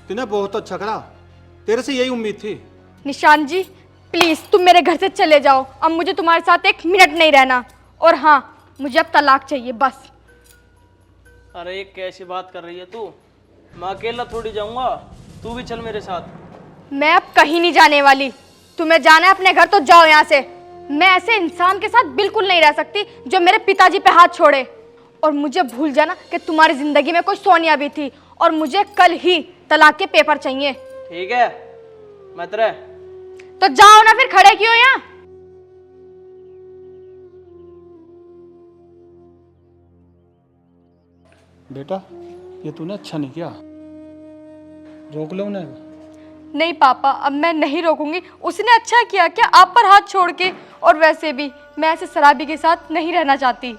तूने बहुत अच्छा करा, तेरे से यही उम्मीद थी। निशान जी प्लीज तुम मेरे घर से चले जाओ, अब मुझे तुम्हारे साथ एक मिनट नहीं रहना। और हाँ, मुझे अब तलाक चाहिए बस। अरे ये कैसी बात कर रही है तू? मैं अकेला थोड़ी जाऊंगा, तू भी चल मेरे साथ। मैं अब कहीं नहीं जाने वाली। तुम्हें जाना है अपने घर तो जाओ यहाँ से। मैं ऐसे इंसान के साथ बिल्कुल नहीं रह सकती जो मेरे पिताजी पे हाथ छोड़े। और मुझे भूल जाना कि तुम्हारी जिंदगी में कोई सोनिया भी थी। और मुझे कल ही तलाक के पेपर चाहिए। ठीक है मत रह। तो जाओ ना, फिर खड़े क्यों यहाँ? बेटा ये तूने अच्छा नहीं किया, रोक लो उन्हें। नहीं पापा, अब मैं नहीं रोकूंगी। उसने अच्छा किया क्या आप पर हाथ छोड़ के? और वैसे भी मैं ऐसे शराबी के साथ नहीं रहना चाहती।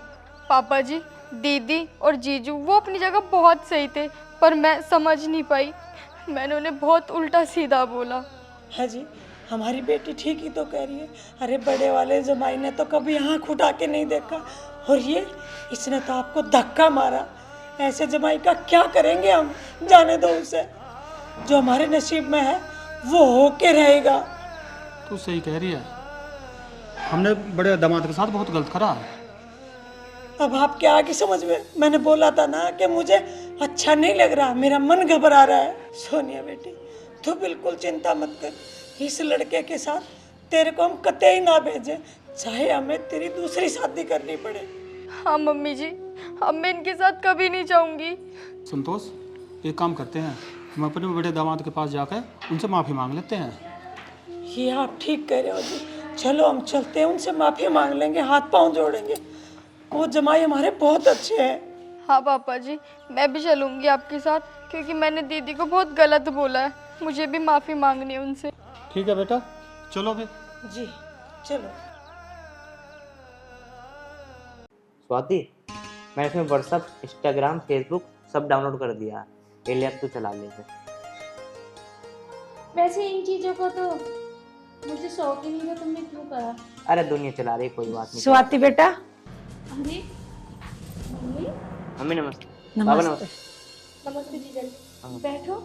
पापा जी, दीदी और जीजू वो अपनी जगह बहुत सही थे, पर मैं समझ नहीं पाई। मैंने उन्हें बहुत उल्टा सीधा बोला। है जी, हमारी बेटी ठीक ही तो कह रही है। अरे बड़े वाले जमाई ने तो कभी आँख उठा के नहीं देखा, और ये इसने तो आपको धक्का मारा। ऐसे जमाई का क्या करेंगे हम? जाने दो उसे, जो हमारे नसीब में है वो होके रहेगा। तू सही कह रही है, हमने बड़े दामाद के साथ बहुत गलत करा है। अब आपके आगे समझ में, मैंने बोला था ना कि मुझे अच्छा नहीं लग रहा, मेरा मन घबरा रहा है। सोनिया बेटी, तू बिल्कुल चिंता मत कर, इस लड़के के साथ तेरे को हम कतई ना भेजें, चाहे हमें तेरी दूसरी शादी करनी पड़े। हाँ मम्मी जी, अब मैं इनके साथ कभी नहीं जाऊंगी। संतोष, एक काम करते हैं, हम अपने बड़े दामाद के पास जाकर उनसे माफ़ी मांग लेते हैं। ये आप ठीक कह रहे हो जी, चलो हम चलते हैं, उनसे माफ़ी मांग लेंगे, हाथ पांव जोड़ेंगे। वो जमाई हमारे बहुत अच्छे हैं। हाँ पापा जी, मैं भी चलूंगी आपके साथ, क्योंकि मैंने दीदी को बहुत गलत बोला है। मुझे भी माफ़ी मांगनी है उनसे। ठीक है बेटा, चलो फिर। जी चलो। स्वाति, मैंने इसमें व्हाट्सअप, इंस्टाग्राम, फेसबुक सब डाउनलोड कर दिया है। ये ले, अब तू चला ले इसे। वैसे इन चीज़ों को तो मुझे शौक ही नहीं था, तुमने क्यों करा? अरे दुनिया चला रही, कोई बात नहीं। स्वाति बेटा। अरे मम्मी, मम्मी नमस्ते। बाबा नमस्ते। नमस्ते जीजा जी, बैठो।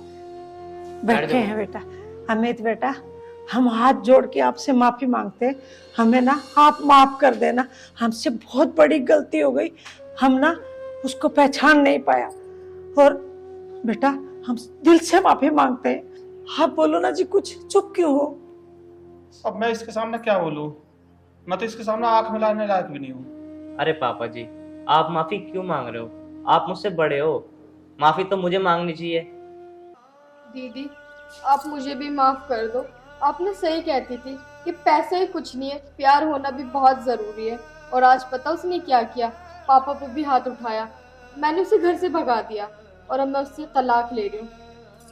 बैठे हैं बेटा। अमित बेटा, हम हाथ जोड़ के आपसे माफी मांगते हैं, हमें ना आप माफ कर देना, हमसे बहुत बड़ी गलती हो गई, हम ना उसको पहचान नहीं पाया। और बेटा हम दिल से माफी मांगते हैं। आप बोलो ना जी, कुछ चुप क्यों हो? अब मैं इसके सामने क्या बोलूँ? मैं तो इसके सामने आंख मिलाने लायक भी नहीं हूँ। अरे पापा जी, आप माफी क्यों मांग रहे हो? आप मुझसे बड़े हो, माफी तो मुझे मांगनी चाहिए। दीदी, आप मुझे भी माफ़ कर दो। आपने सही कहती थी कि पैसे ही कुछ नहीं है, प्यार होना भी बहुत ज़रूरी है। और आज पता उसने क्या किया? पापा पे भी हाथ उठाया। मैंने उसे घर से भगा दिया और अब मैं उससे तलाक ले रही हूँ।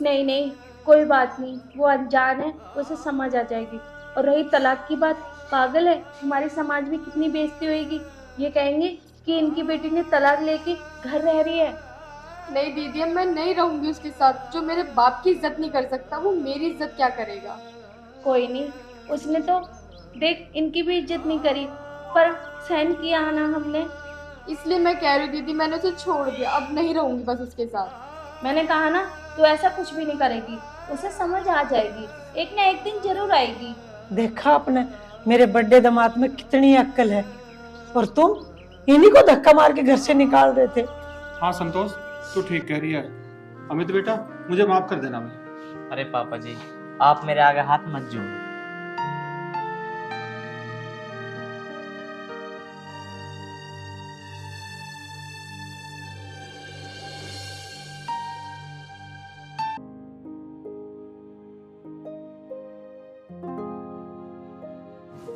नहीं नहीं, कोई बात नहीं, वो अनजान है, उसे समझ आ जाएगी। और रही तलाक की बात, पागल है, हमारे समाज में कितनी बेइज्जती होगी। ये कहेंगे कि इनकी बेटी ने तलाक लेके घर रह रही है। नहीं दीदी, अब मैं नहीं रहूंगी उसके साथ। जो मेरे बाप की इज्जत नहीं कर सकता, वो मेरी इज्जत क्या करेगा? कोई नहीं, उसने तो देख इनकी भी इज्जत नहीं करी, पर सहन किया ना हमने। इसलिए मैं कह रही हूँ दीदी, मैंने उसे छोड़ दिया, अब नहीं रहूंगी बस उसके साथ। मैंने कहा ना, तू ऐसा कुछ भी नहीं करेगी, उसे समझ आ जाएगी, एक ना एक दिन जरूर आएगी। देखा आपने मेरे बड़े दामाद में कितनी अक्ल है, और तुम इन्हीं को धक्का मार के घर से निकाल रहे थे। हाँ संतोष, तू ठीक कह रही है। अमित बेटा, मुझे माफ कर देना। मैं अरे पापा जी, आप मेरे आगे हाथ मत जोड़ो।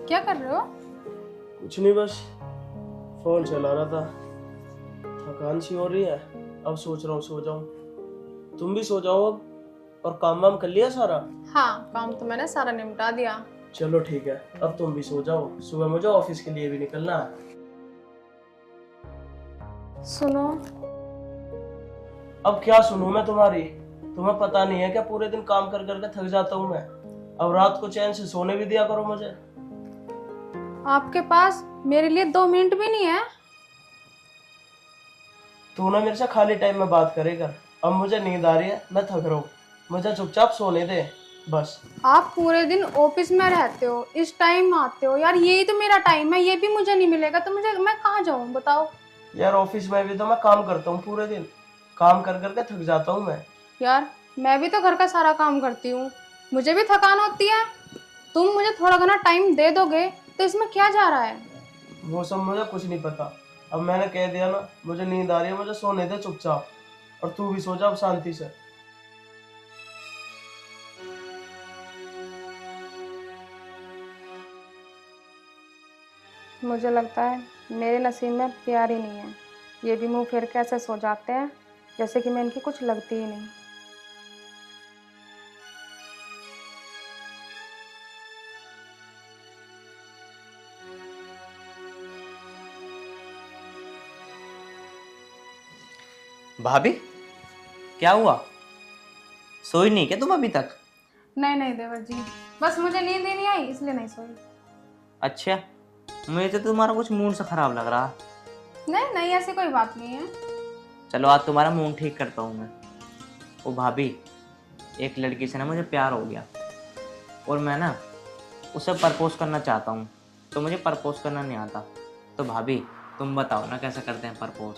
क्या कर रहे हो? कुछ नहीं, बस फोन चला रहा था। थकान सी हो रही है, अब सोच रहा हूँ सो जाऊं। तुम भी सो जाओ अब। और काम वाम कर लिया सारा? हाँ, काम तो मैंने सारा निपटा दिया। चलो ठीक है, अब तुम भी सो जाओ, सुबह मुझे ऑफिस के लिए भी निकलना है। सुनो, अब क्या सुनूं मैं तुम्हारी? तुम्हें पता नहीं है क्या, पूरे दिन काम कर करके थक जाता हूँ मैं। अब रात को चैन से सोने भी दिया करो मुझे। आपके पास मेरे लिए 2 मिनट भी नहीं है? तू ना मेरे से खाली टाइम में बात करेगा। अब मुझे नींद आ रही है, मैं थक रहा हूँ, मुझे चुपचाप सोने दे बस। आप पूरे दिन ऑफिस में रहते हो, इस टाइम आते हो यार, यही तो मेरा टाइम है, ये भी मुझे नहीं मिलेगा तो मैं कहाँ जाऊँ बताओ? यार ऑफिस में भी तो मैं काम करता हूँ, पूरे दिन काम कर करके थक जाता हूँ मैं। यार मैं भी तो घर का सारा काम करती हूँ, मुझे भी थकान होती है। तुम मुझे थोड़ा घना टाइम दे दोगे तो इसमें क्या जा रहा है? वो सब मुझे कुछ नहीं पता। अब मैंने कह दिया ना, मुझे नींद आ रही है, मुझे सोने दे चुपचाप। और तू भी सो जा अब शांति से। मुझे लगता है मेरे नसीब में प्यार ही नहीं है। ये भी मुंह फेर के ऐसे सो जाते हैं जैसे कि मैं इनकी कुछ लगती ही नहीं। भाभी, क्या हुआ? सोई नहीं क्या तुम अभी तक? नहीं नहीं देवर जी, बस मुझे नींद ही नहीं आई इसलिए नहीं सोई। अच्छा, मुझे तो तुम्हारा कुछ मूड सा खराब लग रहा। नहीं नहीं, ऐसी कोई बात नहीं है। चलो आज तुम्हारा मूड ठीक करता हूँ मैं। ओ भाभी, एक लड़की से ना मुझे प्यार हो गया और मैं ना उसे प्रपोज करना चाहता हूँ, तो मुझे प्रपोज करना नहीं आता। तो भाभी तुम बताओ ना कैसे करते हैं प्रपोज,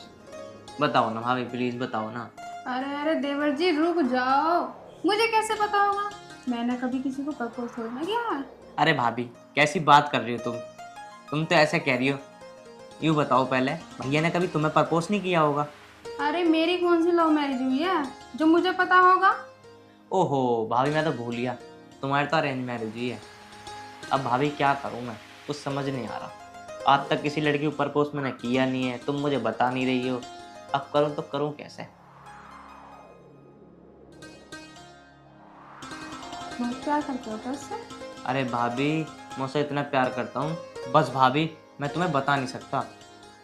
बताओ ना भाभी, प्लीज बताओ ना। अरे अरे देवर जी रुक जाओ, मुझे कैसे पता होगा? मैंने कभी किसी को प्रपोज थोड़ी ना किया है। अरे भाभी कैसी बात कर रही हो तुम तो ऐसे कह रही हो। यूँ बताओ पहले, भैया ने कभी तुम्हें प्रपोज नहीं किया होगा? अरे मेरी कौन सी लव मैरिज हुई है जो मुझे पता होगा? ओहो भाभी, मैं तो भूल गया, तुम्हारी तो अरेंज मैरिज ही है। अब भाभी क्या करूँ मैं, कुछ समझ नहीं आ रहा। आज तक किसी लड़की को प्रपोज मैंने किया नहीं है, तुम मुझे बता नहीं रही हो, अब करूँ तो करूँ कैसे? तुम प्यार करते हो क्या उससे? अरे भाभी, मैं उससे इतना प्यार करता हूँ, बस भाभी मैं तुम्हें बता नहीं सकता।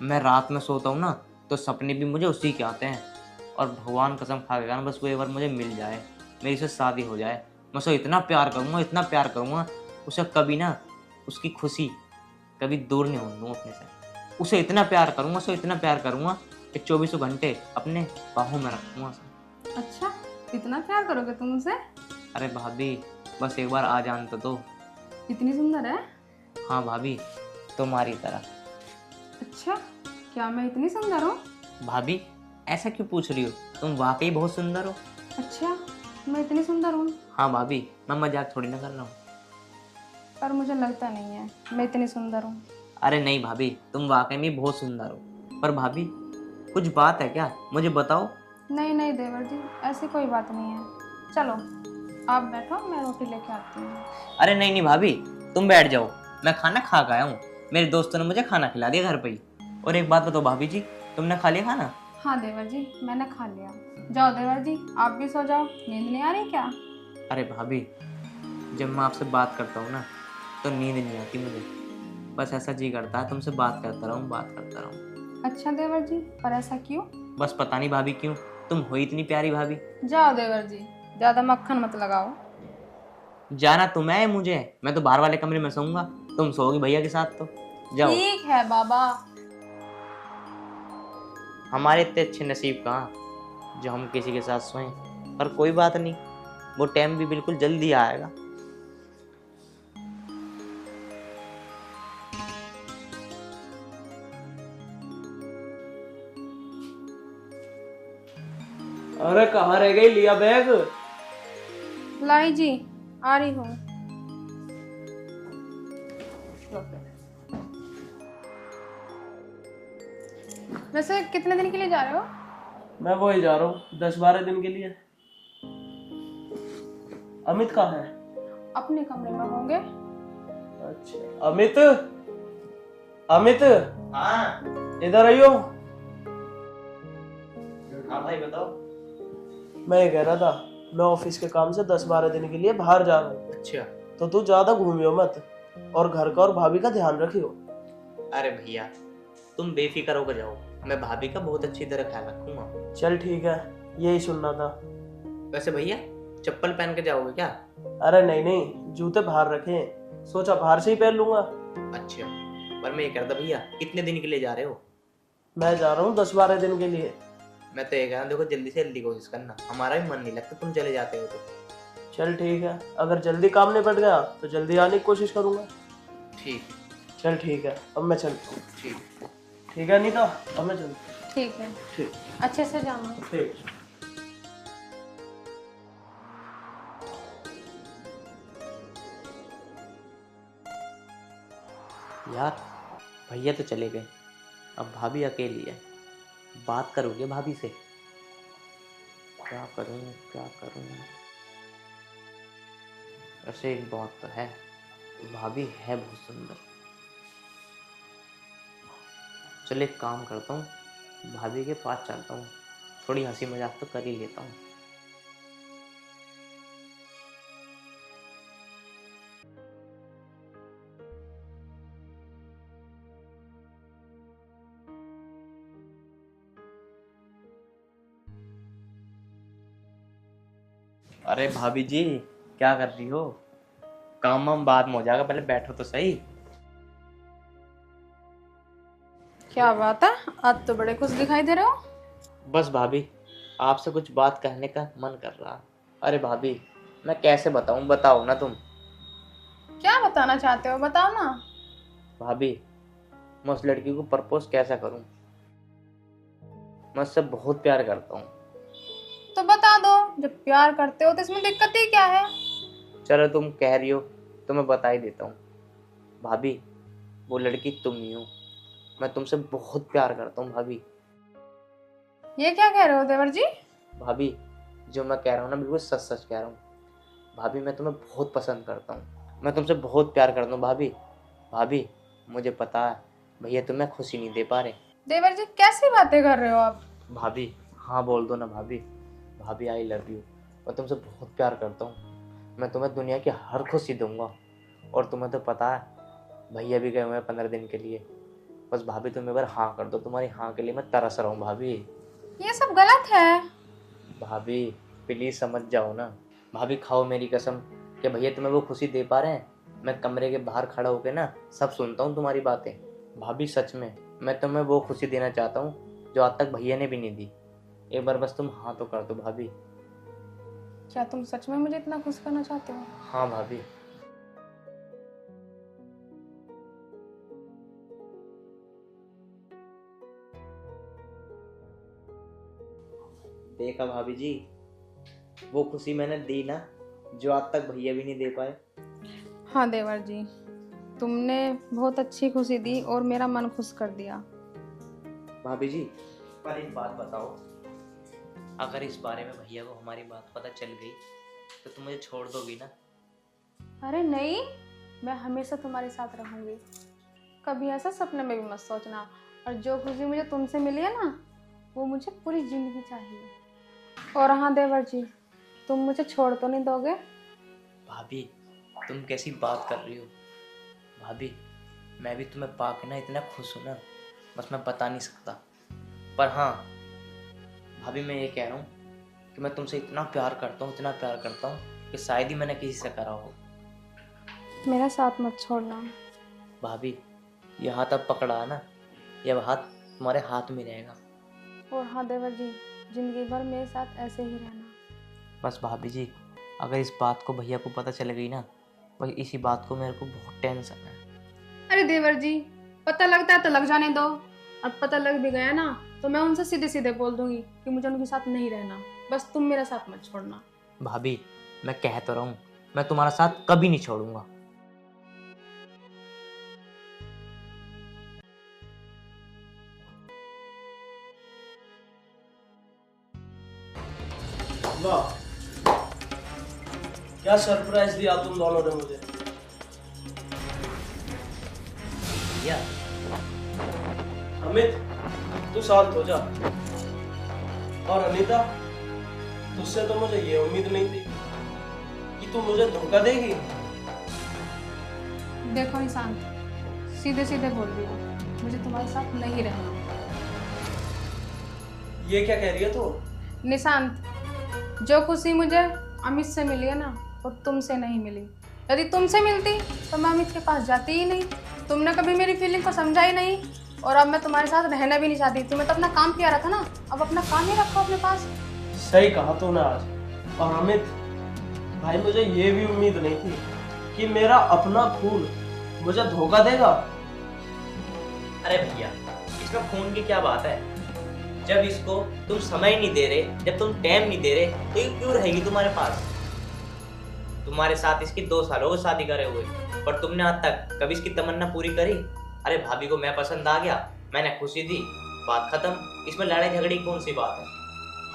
मैं रात में सोता हूँ ना तो सपने भी मुझे उसी के आते हैं, और भगवान कसम खा के ना बस वो एक बार मुझे मिल जाए, मेरी से शादी हो जाए। मैं उसे इतना प्यार करूँगा, इतना प्यार करूँगा, उसे कभी ना उसकी खुशी कभी दूर नहीं होने दूँ अपने से। उसे इतना प्यार करूँगा, उसे इतना प्यार करूँगा कि 24 घंटे अपने बाहों में रखूँगा उसे। अच्छा, इतना प्यार करोगे तुम उसे? अरे भाभी बस एक बार आ जान तो दो। इतनी सुंदर है? हाँ भाभी, तुम्हारी तरह। अच्छा, क्या मैं इतनी सुंदर हूँ? भाभी ऐसा क्यों पूछ रही हो, तुम वाकई बहुत सुंदर हो। अच्छा, मैं इतनी सुंदर हूँ? हाँ भाभी, मैं मजाक थोड़ी ना कर रहा हूँ। पर मुझे लगता नहीं है मैं इतनी सुंदर हूँ। अरे नहीं भाभी, तुम वाकई में बहुत सुंदर हो। पर भाभी कुछ बात है क्या, मुझे बताओ। नहीं नहीं देवर जी, ऐसी कोई बात नहीं है। चलो आप बैठो, मैं रोटी लेके आती हूँ। अरे नहीं नहीं भाभी, तुम बैठ जाओ, मैं खाना खा के आया हूँ। मेरे दोस्तों ने मुझे खाना खिला दिया घर पे ही। और एक बात बताओ भाभी जी, तुमने खा लिया खाना? हाँ देवर जी, मैंने खा लिया। जाओ देवर जी, आप भी सो जाओ, नींद नहीं आ रही क्या? अरे भाभी, जब मैं आपसे बात करता हूँ ना तो नींद नहीं आती मुझे, बस ऐसा जी करता है तुमसे बात करता रहूँ, बात करता रहूँ। अच्छा देवर जी, पर ऐसा क्यों? बस पता नहीं भाभी क्यों, तुम हो इतनी प्यारी भाभी। जाओ देवर जी, ज्यादा मक्खन मत लगाओ। जाना तुम्हें है मुझे, मैं तो बाहर वाले कमरे में सोऊंगा, तुम सोओगी भैया के साथ। तो जाओ। ठीक है बाबा। हमारे इतने अच्छे नसीब कहाँ जो हम किसी के साथ सोएं, पर कोई बात नहीं, वो टाइम भी बिल्कुल जल्दी आएगा। अरे कहाँ रह गई, लिया बैग? लाई जी, आ रही हूँ। वैसे कितने दिन के लिए जा रहे हो? मैं वही जा रहा हूँ 10-12 दिन के लिए। अमित कहाँ है? अपने कमरे में होंगे। अच्छा, अमित, अमित हाँ इधर आइयो। हाँ भाई बताओ। मैं ये कह रहा था, मैं ऑफिस के काम से 10-12 दिन के लिए बाहर जा रहा हूँ, अच्छा। तो तू ज्यादा घूमियो मत, और घर का और भाभी का ध्यान रखियो। अरे भैया तुम बेफिक्र होकर जाओ, मैं भाभी का बहुत अच्छी तरह ख्याल रखूंगा। चल ठीक है, यही सुनना था। वैसे भैया चप्पल पहन के जाओगे क्या? अरे नहीं नहीं, जूते बाहर रखे, सोचा बाहर से ही पहन लूंगा। अच्छा, पर मैं ये कह रहा था भैया, कितने दिन के लिए जा रहे हो? मैं जा रहा हूँ 10-12 दिन के लिए। मैं तो ये कह रहा हूँ, देखो जल्दी से जल्दी कोशिश करना, हमारा भी मन नहीं लगता तुम चले जाते हो तो। चल ठीक है, अगर जल्दी काम निपट गया तो जल्दी आने की कोशिश करूंगा। ठीक। चल ठीक है, अब मैं चलता हूँ। ठीक। ठीक है नीता, अब मैं चलता हूँ। ठीक है, ठीक अच्छे से जाना। ठीक। यार भैया तो चले गए, अब भाभी अकेली है, बात करोगे भाभी से? क्या करूं क्या करूं? वैसे एक बात तो है, भाभी है बहुत सुंदर। चल एक काम करता हूँ, भाभी के पास चलता हूँ, थोड़ी हंसी मजाक तो कर ही लेता हूँ। अरे भाभी जी, क्या कर रही हो? काम वाम बाद में हो जाएगा, पहले बैठो तो सही। क्या बात है, आज तो बड़े खुश दिखाई दे रहे हो। बस भाभी, आपसे कुछ बात कहने का मन कर रहा। अरे भाभी, मैं कैसे बताऊं, बताओ ना तुम। क्या बताना चाहते हो, बताओ ना। भाभी, मैं उस लड़की को प्रपोज कैसा करूं? मैं उससे बहुत प्यार करता हूँ। तो बता दो, जब प्यार करते हो तो इसमें दिक्कत ही क्या है। चलो तुम कह रही हो तो मैं बता ही देता हूँ। भाभी, वो लड़की तुम ही हो। मैं तुमसे बहुत प्यार करता हूँ भाभी। ये क्या कह रहे हो देवर जी। भाभी, जो मैं कह रहा हूँ ना, बिल्कुल सच सच कह रहा हूँ। भाभी, मैं तुम्हें बहुत पसंद करता हूँ, मैं तुमसे बहुत प्यार करता हूँ भाभी। भाभी, मुझे पता है भैया तुम्हें खुशी नहीं दे पा रहे। देवर जी, कैसी बातें कर रहे हो आप। भाभी, हाँ बोल दो ना भाभी। भाभी, आई लव यू। मैं तुमसे बहुत प्यार करता हूँ। मैं तुम्हें दुनिया की हर खुशी दूंगा। और तुम्हें तो पता है भैया भी गए हुए हैं 15 दिन के लिए। बस भाभी, तुम एक बार हाँ कर दो। तुम्हारी हाँ के लिए मैं तरस रहा हूँ भाभी। ये सब गलत है। भाभी, प्लीज समझ जाओ ना। भाभी, खाओ मेरी कसम कि भैया तुम्हें वो खुशी दे पा रहे हैं। मैं कमरे के बाहर खड़ा होकर ना सब सुनता हूँ तुम्हारी बातें। भाभी, सच में मैं तुम्हें वो खुशी देना चाहता हूँ जो आज तक भैया ने भी नहीं दी। एक बार बस तुम हाँ तो कर दो भाभी। क्या तुम सच में मुझे इतना खुश करना चाहते हो। हाँ भाभी। देखा भाभी जी, वो खुशी मैंने दी ना जो आज तक भैया भी नहीं दे पाए। हाँ देवर जी, तुमने बहुत अच्छी खुशी दी और मेरा मन खुश कर दिया। भाभी जी, पर एक बात बताओ, अगर इस बारे में भैया को हमारी बात पता चल गई तो तुम मुझे छोड़ दोगी ना? अरे नहीं, मैं हमेशा तुम्हारे साथ रहूंगी। कभी ऐसा सपने में भी मत सोचना। और जो खुशी मुझे तुमसे मिली है ना, वो मुझे पूरी जिंदगी चाहिए। और हाँ देवर जी, तुम मुझे छोड़ तो नहीं दोगे। भाभी, तुम कैसी बात कर रही हो? भाभी, मैं भी तुम्हें पाके ना इतना खुश हूँ ना, बस मैं बता नहीं सकता। पर हाँ भाभी, मैं ये कह रहा हूँ कि मैं तुमसे इतना प्यार करता हूँ, इतना प्यार करता हूँ कि शायद ही मैंने किसी से करा हो। मेरा साथ मत छोड़ना। भाभी, ये हाथ अब पकड़ा है ना, यह हाथ तुम्हारे हाथ में रहेगा। और हाँ देवर जी, जिंदगी भर मेरे साथ ऐसे ही रहना। बस भाभी जी, अगर इस बात को भैया को पता चल गई ना, बस इसी बात को मेरे को बहुत टेंशन है। अरे देवर जी, पता लगता है तो लग जाने दो। अब पता लग भी गया ना तो मैं उनसे सीधे सीधे बोल दूंगी कि मुझे उनके साथ नहीं रहना। बस तुम मेरा साथ मत छोड़ना। भाभी, मैं कह तो रहा हूँ, मैं तुम्हारा साथ कभी नहीं छोड़ूंगा। वाह, क्या सरप्राइज दिया तुम दोनों ने मुझे। भैया, अमित, तू शांत हो जा। और अनीता, तुझसे तो मुझे ये उम्मीद नहीं थी कि तू मुझे धोखा देगी। देखो निशांत, सीधे सीधे बोल रही हूँ, मुझे तुम्हारे साथ नहीं रहना। ये क्या कह रही है तू? निशांत, जो खुशी मुझे अमित से मिली है ना, वो तुमसे नहीं मिली। यदि तुमसे मिलती तो मैं अमित के पास जाती ही नहीं। तुमने कभी मेरी फीलिंग को समझा ही नहीं। और अब मैं तुम्हारे साथ रहना भी नहीं चाहती। तुम्हें तो अपना काम किया रहा था ना, अब अपना काम ही रखो अपने पास। सही कहा तूने आज। और अमित भाई, मुझे ये भी उम्मीद नहीं थी कि मेरा अपना खून मुझे धोखा देगा। अरे भैया, इसमें खून की क्या बात है? जब इसको तुम समय नहीं दे रहे, जब तुम टाइम नहीं दे रहे, तो ये क्यों रहेगी तुम्हारे पास? तुम्हारे साथ इसकी 2 साल हो गए शादी करे हुए, पर तुमने आज तक कभी इसकी तमन्ना पूरी करी? अरे भाभी को मैं पसंद आ गया, मैंने खुशी दी, बात खत्म। इसमें लड़ाई झगड़ी कौन सी बात है?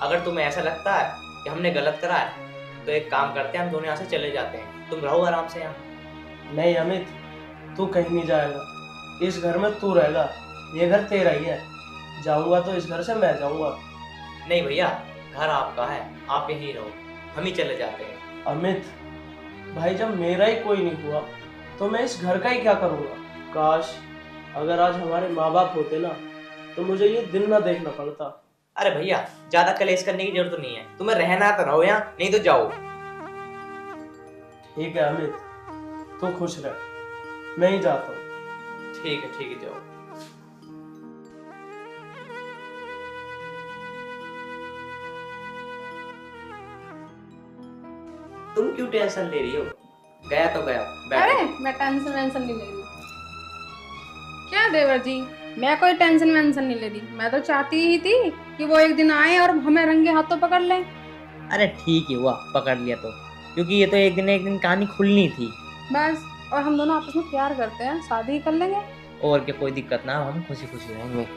अगर तुम्हें ऐसा लगता है कि हमने गलत करा है तो एक काम करते हैं, हम दोनों यहाँ से चले जाते हैं। तुम रहो आराम से यहाँ। नहीं अमित, तू कहीं नहीं जाएगा। इस घर में तू रहेगा, ये घर तेरा ही है। जाऊंगा तो इस घर से मैं जाऊंगा। नहीं भैया, घर आपका है, आप यहीं रहो, हम ही चले जाते हैं। अमित भाई, जब मेरा ही कोई नहीं हुआ तो मैं इस घर का ही क्या करूंगा? काश अगर आज हमारे माँ बाप होते ना, तो मुझे ये दिन ना देखना पड़ता। अरे भैया, ज्यादा कलेश करने की जरूरत नहीं है। तुम्हें रहना तो रहो यहाँ, नहीं तो जाओ। ठीक है अमित, तू खुश रह, मैं ही जाता हूँ। ठीक है जाओ। तुम क्यों टेंशन ले रही हो? गया तो गया, अरे बैठो। मैं टेंशन वेंशन नहीं ले रही। क्या देवर जी, मैं कोई टेंशन वेंशन नहीं ले रही। मैं तो चाहती ही थी कि वो एक दिन आए और हमें रंगे हाथों पकड़ लें। अरे ठीक ही हुआ पकड़ लिया तो, क्योंकि ये तो एक दिन कहानी खुलनी थी। बस, और हम दोनों आपस में प्यार करते हैं, शादी ही कर लेंगे। और क्या, कोई दिक्कत ना, हम खुशी खुशी रहेंगे।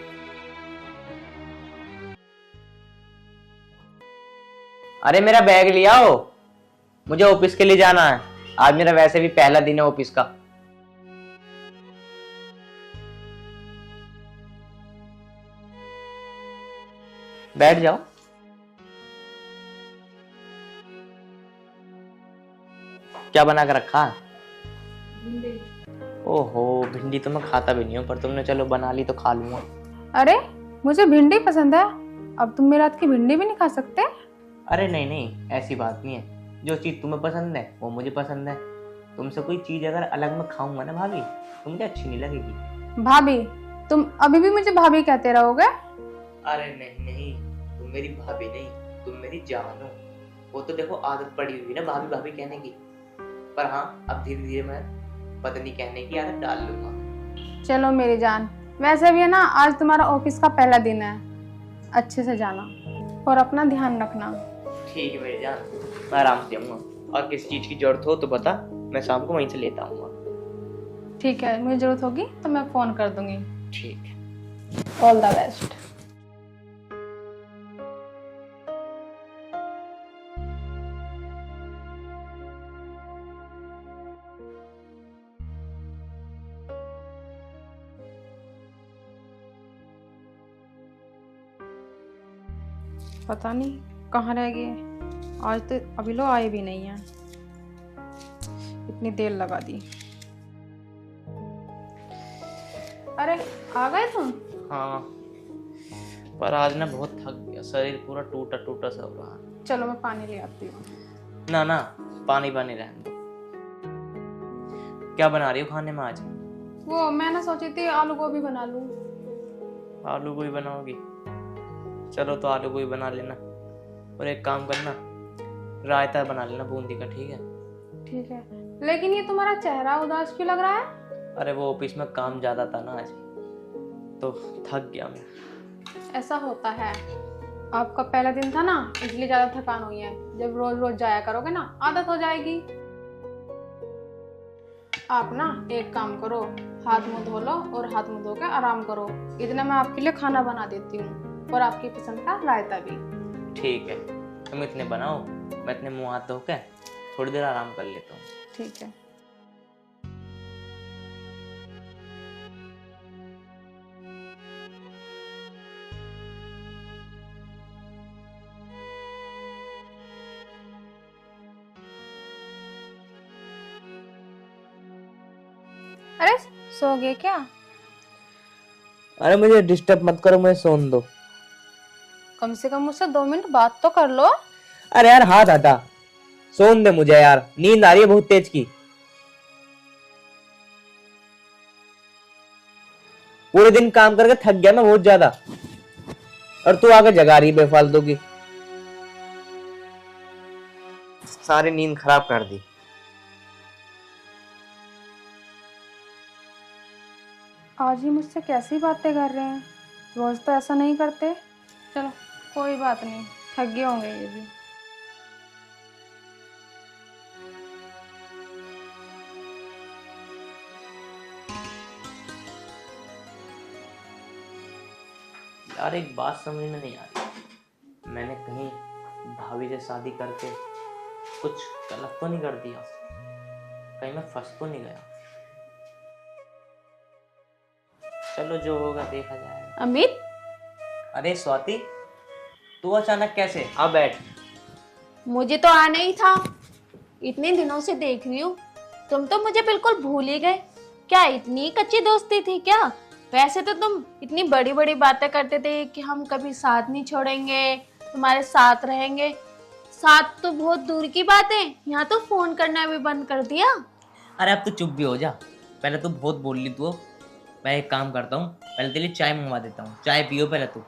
अरे मेरा बैग ले आओ, मुझे ऑफिस के लिए जाना है। आज मेरा वैसे भी पहला दिन है ऑफिस का। बैठ जाओ। क्या बना कर रखा? ओहो, भिंडी तो मैं खाता भी नहीं हूँ, पर तुमने चलो बना ली तो खा लूंगा। अरे मुझे भिंडी पसंद है, अब तुम मेरे हाथ की भिंडी भी नहीं खा सकते? अरे नहीं, ऐसी बात नहीं है। जो चीज तुम्हें पसंद है वो मुझे पसंद है। तुमसे कोई चीज अगर अलग मैं खाऊंगा ना भाभी, तो मुझे अच्छी नहीं लगेगी। भाभी, तुम अभी भी मुझे भाभी कहते रहोगे? अरे नहीं, तुम मेरी भाभी नहीं, तुम मेरी जान हो। वो तो देखो आदत पड़ी हुई ना भाभी भाभी कहने की, पर हाँ अब धीरे धीरे मैं पत्नी कहने की आदत डाल लूंगा। चलो मेरी जान, वैसे भी है ना, आज तुम्हारा ऑफिस का पहला दिन है, अच्छे से जाना और अपना ध्यान रखना। ठीक है मेरी जान, मैं आराम से जाऊंगा, और किसी चीज की जरूरत हो तो बता, मैं शाम को वहीं से लेता आऊंगा। ठीक है, मुझे जरूरत होगी तो मैं फोन कर दूंगी। ठीक है, ऑल द बेस्ट। पता नहीं कहाँ रह गए, आज तो अभी लोग आए भी नहीं हैं, इतनी देर लगा दी। अरे आ गए तुम? हाँ, पर आज ना बहुत थक गया, शरीर पूरा टूटा टूटा सा हो रहा है। चलो मैं पानी ले आती हूँ। ना, पानी रहने दो। क्या बना रही हो खाने में आज? वो मैं ना सोची थी आलू गोभी बना लूँ। आलू गोभी बनाओगी? चलो तो आलू गोभी बना लेना, और एक काम करना, रायता बना लेना बूंदी का, ठीक है? ठीक है, लेकिन ये तुम्हारा चेहरा उदास क्यों लग रहा है? अरे वो ऑफिस में काम ज्यादा था ना आज, तो थक गया मैं। ऐसा होता है, आपका पहला दिन था ना, इसलिए ज्यादा थकान हुई है। जब रोज रोज जाया करोगे ना, आदत हो जाएगी। आप ना एक काम करो, हाथ मुंह धो लो और हाथ मुंह धो के आराम करो। इतना मैं आपके लिए खाना बना देती हूँ, और आपकी पसंद का रायता भी। ठीक है, तुम इतने बनाओ, मैं इतने मुंह हाथ धो के थोड़ी देर आराम कर लेता हूँ। ठीक है। अरे सो गए क्या? अरे मुझे डिस्टर्ब मत करो, मुझे सोने दो। कम से कम मुझसे 2 मिनट बात तो कर लो। अरे यार हाथ हटा, सोने दे मुझे यार, नींद आ रही है बहुत तेज की। पूरे दिन काम करके थक गया मैं बहुत ज्यादा, और तू आके जगा रही बेफालतू की, सारी नींद खराब कर दी। आज ही मुझसे कैसी बातें कर रहे हैं, रोज तो ऐसा नहीं करते। चलो कोई बात नहीं, थक गए होंगे ये भी। यार एक बात समझ में नहीं आ रही, मैंने कहीं भाभी से शादी करके कुछ गलत तो नहीं कर दिया? कहीं मैं फंस तो नहीं गया? चलो जो होगा देखा जाएगा। अमित, अरे स्वाति, तू अचानक कैसे? आ बैठ। मुझे तो आना ही था, इतने दिनों से देख रही हूँ, तुम तो मुझे बिल्कुल भूल ही गए। क्या इतनी कच्ची दोस्ती थी क्या? वैसे तो तुम इतनी बड़ी बड़ी बातें करते थे कि हम कभी साथ नहीं छोड़ेंगे, तुम्हारे साथ रहेंगे। साथ तो बहुत दूर की बात है, यहाँ तो फोन करना भी बंद कर दिया। अरे अब तो चुप भी हो जा, पहले तो बहुत बोल ली तू। मैं एक काम करता हूँ, पहले तेरे लिए चाय मंगवा देता हूँ, चाय पियो पहले तू।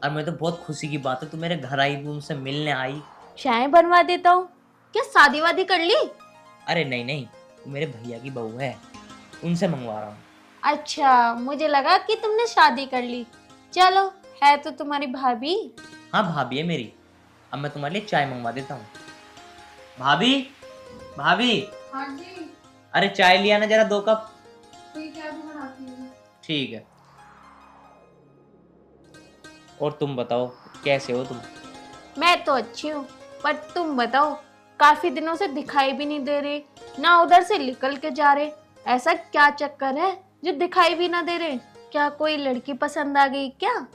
और मैं तो बहुत खुशी की बात है तू मेरे घर आई, तू मुझसे मिलने आई। चाय बनवा देता हूँ? क्या शादी वादी कर ली? अरे नहीं नहीं, तू मेरे भैया की बहू है, उनसे मंगवा रहा हूँ। अच्छा, मुझे लगा कि तुमने शादी कर ली। चलो, है तो तुम्हारी भाभी। हाँ भाभी है मेरी। अब मैं तुम्हारे लिए चाय मंगवा देता हूँ। भाभी, भाभी, हाँ जी, अरे चाय लिया ना जरा 2 कप। ठीक है, अभी बनाती हूँ। ठीक है। और तुम बताओ कैसे हो तुम? मैं तो अच्छी हूँ, पर तुम बताओ, काफी दिनों से दिखाई भी नहीं दे रहे, ना उधर से निकल के जा रहे। ऐसा क्या चक्कर है जो दिखाई भी ना दे रहे? क्या कोई लड़की पसंद आ गई क्या?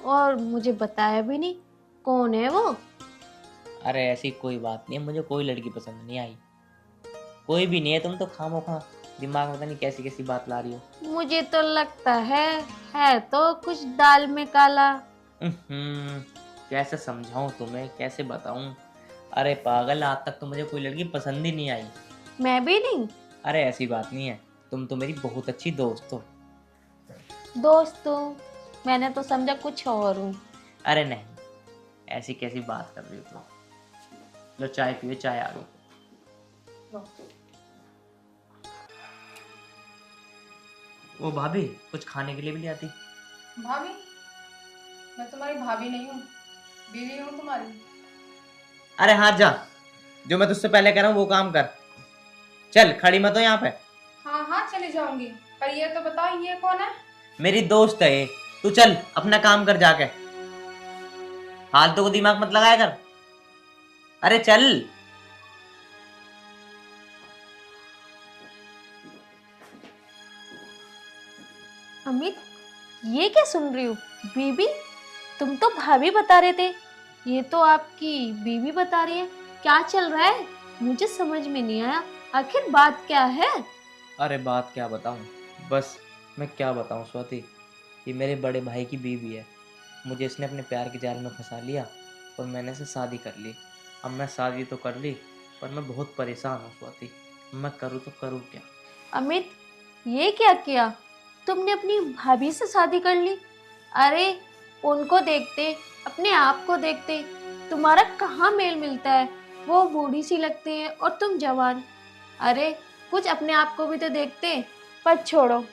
और मुझे बताया भी नहीं, कौन है वो? अरे ऐसी कोई बात नहीं है, मुझे कोई लड़की पसंद नहीं आई, कोई भी नहीं है। तुम तो खामोखा दिमाग में पता नहीं कैसी कैसी बात ला रही हो। मुझे तो लगता है तो कुछ दाल में काला। कैसे समझाऊं तुम्हें, कैसे बताऊं? अरे पागल, आज तक तो मुझे कोई लड़की पसंद ही नहीं आई। मैं भी नहीं। अरे ऐसी बात नहीं है, तुम तो मेरी बहुत अच्छी दोस्त हो। दोस्त हूँ? मैंने तो समझा कुछ और हूँ। अरे नहीं, ऐसी कैसी बात कर रही हो तुम? लो चाय पियो, चाय आ गई। वो भाभी कुछ खाने के लिए भी ले आती। भाभी? मैं तुम्हारी भाभी नहीं हूँ, बीवी हूँ तुम्हारी। अरे हाँ जा, जो मैं तुझसे पहले कह रहा हूँ वो काम कर। चल, खड़ी मत हो यहाँ पे। हाँ हाँ, चली जाऊंगी, पर ये तो बताओ ये कौन है? मेरी दोस्त है ये। तू चल अपना काम कर जाके, फालतू को दिमाग मत लगाया कर। अरे चल। अमित, ये क्या सुन रही हूँ? बीबी? तुम तो भाभी बता रहे थे, ये तो आपकी बीबी बता रही है। क्या चल रहा है? मुझे समझ में नहीं आया, आखिर बात क्या है? अरे बात क्या बताऊं, बस मैं क्या बताऊं स्वाति, ये मेरे बड़े भाई की बीवी है। मुझे इसने अपने प्यार के जाल में फंसा लिया और मैंने इसे शादी कर ली। अब मैं शादी तो कर ली, पर मैं बहुत परेशान हूँ स्वाति। मैं करूँ तो करूँ क्या? अमित, ये क्या किया? तुमने अपनी भाभी से शादी कर ली? अरे, उनको देखते, अपने आप को देखते, तुम्हारा कहाँ मेल मिलता है? वो बूढ़ी सी लगती है और तुम जवान। अरे, कुछ अपने आप को भी तो देखते। पर छोड़ो,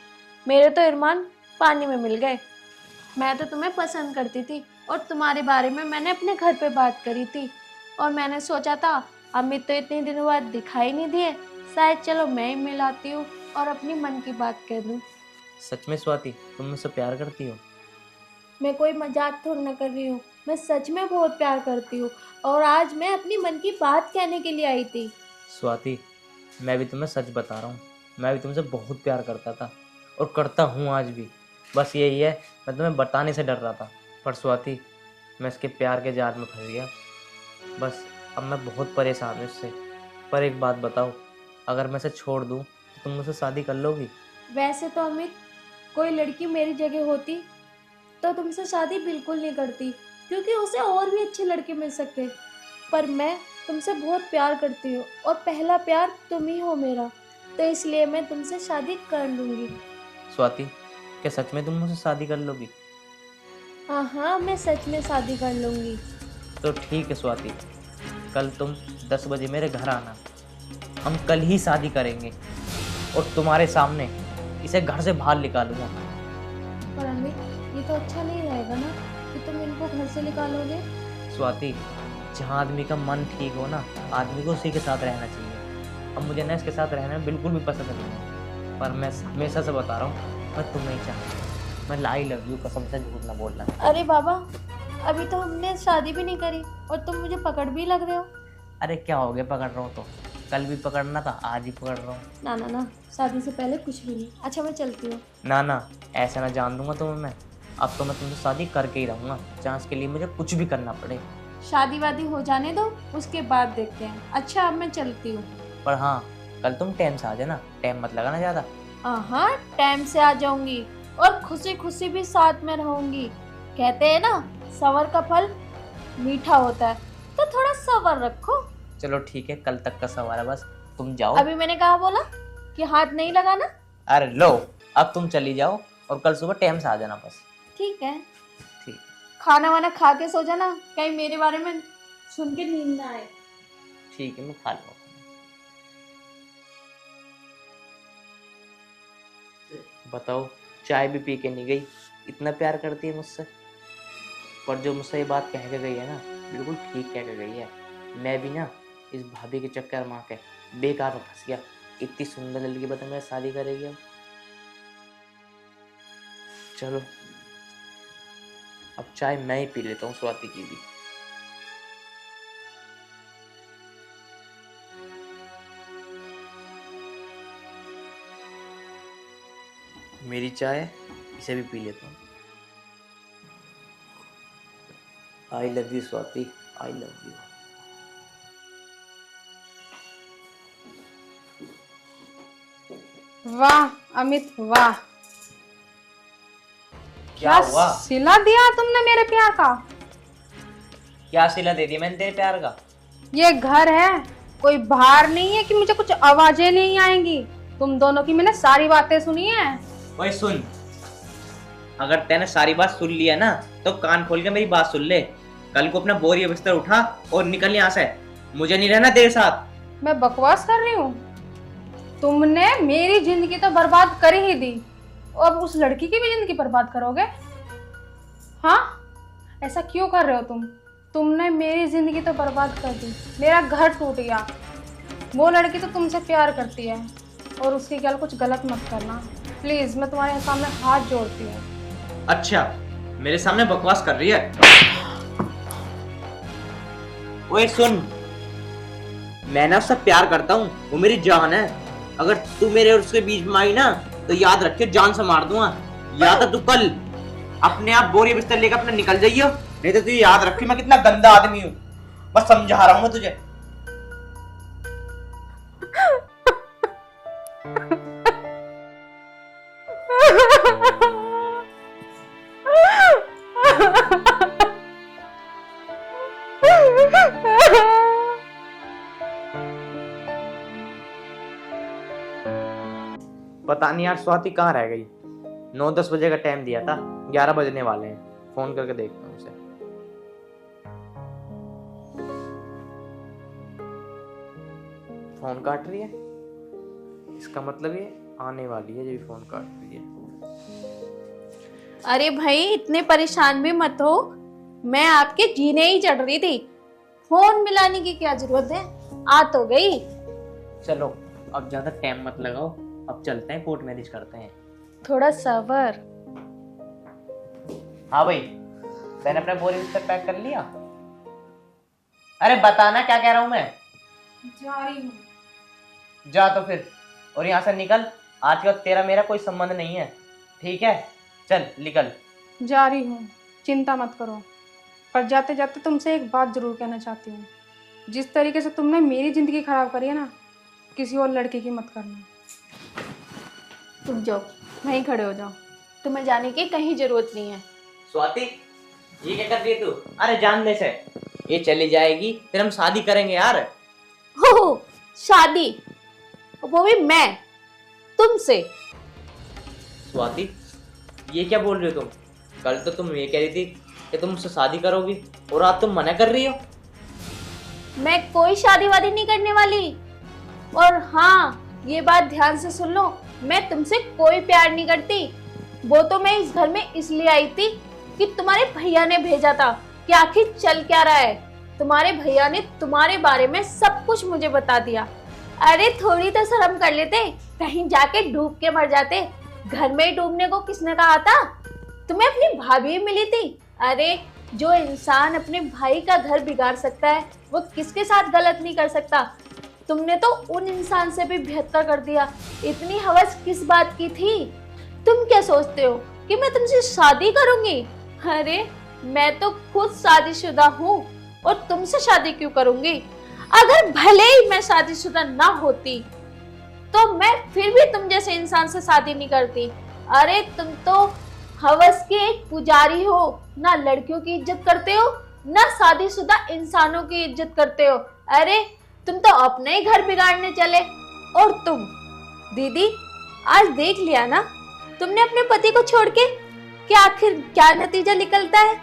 मेरे तो इरमान पानी में मिल गए। मैं तो तुम्हें पसंद करती थी और तुम्हारे बारे में मैंने अपने घर पे बात करी थी, और मैंने सोचा था अमित तो इतने दिनों बाद दिखाई नहीं दिए, शायद चलो मैं ही मिलाती हूँ और अपनी मन की बात कह दूँ। सच में स्वाति, तुम मुझसे प्यार करती हो? मैं कोई मजाक थोड़ी ना कर रही हूँ, मैं सच में बहुत प्यार करती हूँ, और आज मैं अपनी मन की बात कहने के लिए आई थी। स्वाति, मैं भी तुम्हें सच बता रहा हूँ, मैं भी तुमसे बहुत प्यार करता था और करता हूँ आज भी। बस यही है, मैं तुम्हें बताने से डर रहा था, पर स्वाति मैं इसके प्यार के जाल में फंस गया। बस अब मैं बहुत परेशान हूँ इससे। पर एक बात बताओ, अगर मैं इसे छोड़ दूँ तो तुम मुझसे शादी कर लोगी? वैसे तो अमित, कोई लड़की मेरी जगह होती तो तुमसे शादी बिल्कुल नहीं करती, क्योंकि उसे और भी अच्छे लड़के मिल सकते। पर मैं तुमसे बहुत प्यार करती हूँ और पहला प्यार तुम ही हो मेरा, तो इसलिए मैं तुमसे शादी कर लूँगी। स्वाति, क्या सच में तुम मुझसे शादी कर लोगी? हाँ हाँ, मैं सच में शादी कर लूँगी। तो ठीक है स्वाति, कल तुम 10 बजे मेरे घर आना, हम कल ही शादी करेंगे और तुम्हारे सामने इसे घर से बाहर निकालूंगा। पर अमित, ये तो अच्छा नहीं रहेगा ना कि तुम इनको घर से निकालोगे। स्वाति, जहाँ आदमी का मन ठीक हो ना, आदमी को उसी के साथ रहना चाहिए। अब मुझे ना इसके साथ रहना बिल्कुल भी पसंद नहीं है, पर मैं हमेशा से बता रहा हूँ, मैं तुम्हें ही चाहता। मैं लाई लव यू कसम से झूठ ना बोलना। अरे बाबा, अभी तो हमने शादी भी नहीं करी और तुम मुझे पकड़ भी लग रहे हो। अरे क्या हो गया, पकड़ रहा हूँ तो? कल भी पकड़ना था, आज ही पकड़ रहा हूँ। ना ना ना, शादी से पहले कुछ भी नहीं। अच्छा, मैं चलती हूँ। ना ना, ऐसा ना जान दूंगा तुम्हें मैं। अब तो मैं तुमसे शादी करके ही रहूँगा, चांस के लिए मुझे कुछ भी करना पड़े। शादी वादी हो जाने दो, उसके बाद देखते हैं। अच्छा, अब मैं चलती हूँ। पर हाँ, कल तुम टाइम से आ जाना, टाइम मत लगाना ज़्यादा। हाँ, टाइम से आ जाऊंगी और खुशी खुशी भी साथ में रहूंगी। कहते हैं ना, सबर का फल मीठा होता है, तो थोड़ा सबर रखो। चलो ठीक है, कल तक का सवाल है, बस तुम जाओ। अभी मैंने कहा बोला? कि हाथ नहीं लगाना। अरे लो, अब तुम चली जाओ और कल सुबह टाइम से आ जाना बस। ठीक है, ठीक। खाना वाना खा के सो जाना, कहीं मेरे बारे में सुन के नींद ना आए। ठीक है, मैं खा लूँगा। बताओ, चाय भी पी के नहीं गई, इतना प्यार करती है मुझसे। पर जो मुझसे ये बात कह के गई है ना, बिल्कुल ठीक कह के गई है। मैं भी ना इस भाभी के चक्कर मार के बेकार में फंस गया। इतनी सुंदर लड़की बता मेरे शादी करेगी अब। चलो अब चाय मैं ही पी लेता हूँ स्वाति की भी। मेरी चाय इसे भी पी लेता हूँ। I love you Swati, I love you. वाह अमित वाह, क्या हुआ? सिला दिया तुमने मेरे प्यार का। क्या सिला दे दिया मैंने तेरे प्यार का? ये घर है, कोई बाहर नहीं है कि मुझे कुछ आवाजें नहीं आएंगी। तुम दोनों की मैंने सारी बातें सुनी है। ओए सुन, अगर तैने सारी बात सुन लिया ना तो कान खोल के मेरी बात सुन ले। कल को अपना बोरी बिस्तर उठा और निकल यहाँ से, मुझे नहीं रहना तेरे साथ। मैं बकवास कर रही हूँ? तुमने मेरी जिंदगी तो बर्बाद कर ही दी, अब उस लड़की की भी जिंदगी बर्बाद करोगे? हाँ, ऐसा क्यों कर रहे हो तुम? तुमने मेरी जिंदगी तो बर्बाद कर दी, मेरा घर टूट गया। वो लड़की तो तुमसे प्यार करती है और उसके ख्याल कुछ गलत मत करना प्लीज, मैं तुम्हारे सामने हाथ जोड़ती हूँ। अच्छा, मेरे सामने बकवास कर रही है? ओए सुन, मैं ना उससे प्यार करता हूँ, वो मेरी जान है। अगर तू मेरे और उसके बीच में आई ना तो याद रखियो जान से मार दूंगा। या तो तू कल अपने आप बोरी बिस्तर लेकर अपने निकल जाइयो, नहीं तो तू याद रखियो मैं कितना गंदा आदमी हूँ। बस समझा रहा हूँ मैं तुझे। पता नहीं यार स्वाति कहाँ रह गई। 9-10 बजे का टाइम दिया था, 11 बजने वाले हैं। फोन करके देखता हूँ उसे। फोन काट रही है, इसका मतलब ये आने वाली है जो भी फोन काट रही है। अरे भाई इतने परेशान भी मत हो, मैं आपके जीने ही चढ़ रही थी। फोन मिलाने की क्या जरूरत है, आ तो गई। चलो अब ज्यादा टाइम मत लगाओ, अब चलते हैं कोर्ट मैरिज करते हैं। थोड़ा सबर। हाँ भाई, मैंने अपना बोरी बिस्तर पैक कर लिया। अरे बताना क्या कह रहा हूँ मैं। जा रही हूँ। जा तो फिर, और यहाँ से निकल। आज के बाद तेरा मेरा कोई संबंध नहीं है, ठीक है? चल निकल। जा रही हूँ, चिंता मत करो। पर जाते जाते तुमसे एक बात जरूर कहना चाहती हूँ। जिस तरीके से तुमने मेरी जिंदगी खराब करी है ना, किसी और लड़के की मत करना। तुम जाओ, वहीं खड़े हो जाओ, तुम्हें जाने की कहीं जरूरत नहीं है। स्वाति, ये क्या कर रही है तू? अरे जान दे से, ये चली जाएगी फिर हम शादी करेंगे यार। हो शादी, वो भी मैं तुमसे। स्वाति, ये क्या बोल रही हो तुम? कल तो तुम ये कह रही थी कि तुम मुझसे शादी करोगी और आज तुम मना कर रही हो। मैं कोई शादी वादी नहीं करने वाली। और हाँ, ये बात ध्यान से सुन लो, मैं तुमसे कोई प्यार नहीं करती। वो तो मैं इस घर में इसलिए आई थी कि तुम्हारे भैया ने भेजा था कि आखिर चल क्या रहा है। तुम्हारे भैया ने तुम्हारे बारे में सब कुछ मुझे बता दिया। अरे थोड़ी तो शर्म कर लेते, कहीं जाके डूब के मर जाते। घर में ही डूबने को किसने कहा था? तुम्हें अपनी भाभी मिली थी। अरे जो इंसान अपने भाई का घर बिगाड़ सकता है वो किसके साथ गलत नहीं कर सकता। तुमने तो उन इंसान से भी बेहतर कर दिया। इतनी हवस किस बात की थी? तुम क्या सोचते हो कि मैं तुमसे शादी करूंगी? अरे मैं तो खुद शादीशुदा हूँ और तुमसे शादी क्यों करूंगी? अगर भले ही मैं शादीशुदा ना होती तो मैं फिर भी तुम जैसे इंसान से शादी नहीं करती। अरे तुम तो हवस के एक पुजारी हो, ना लड़कियों की इज्जत करते हो ना शादीशुदा इंसानों की इज्जत करते हो। अरे तुम तो अपने ही घर बिगाड़ने चले। और दीदी आज देख लिया ना तुमने अपने पति को छोड़ के कि आखिर क्या नतीजा निकलता है।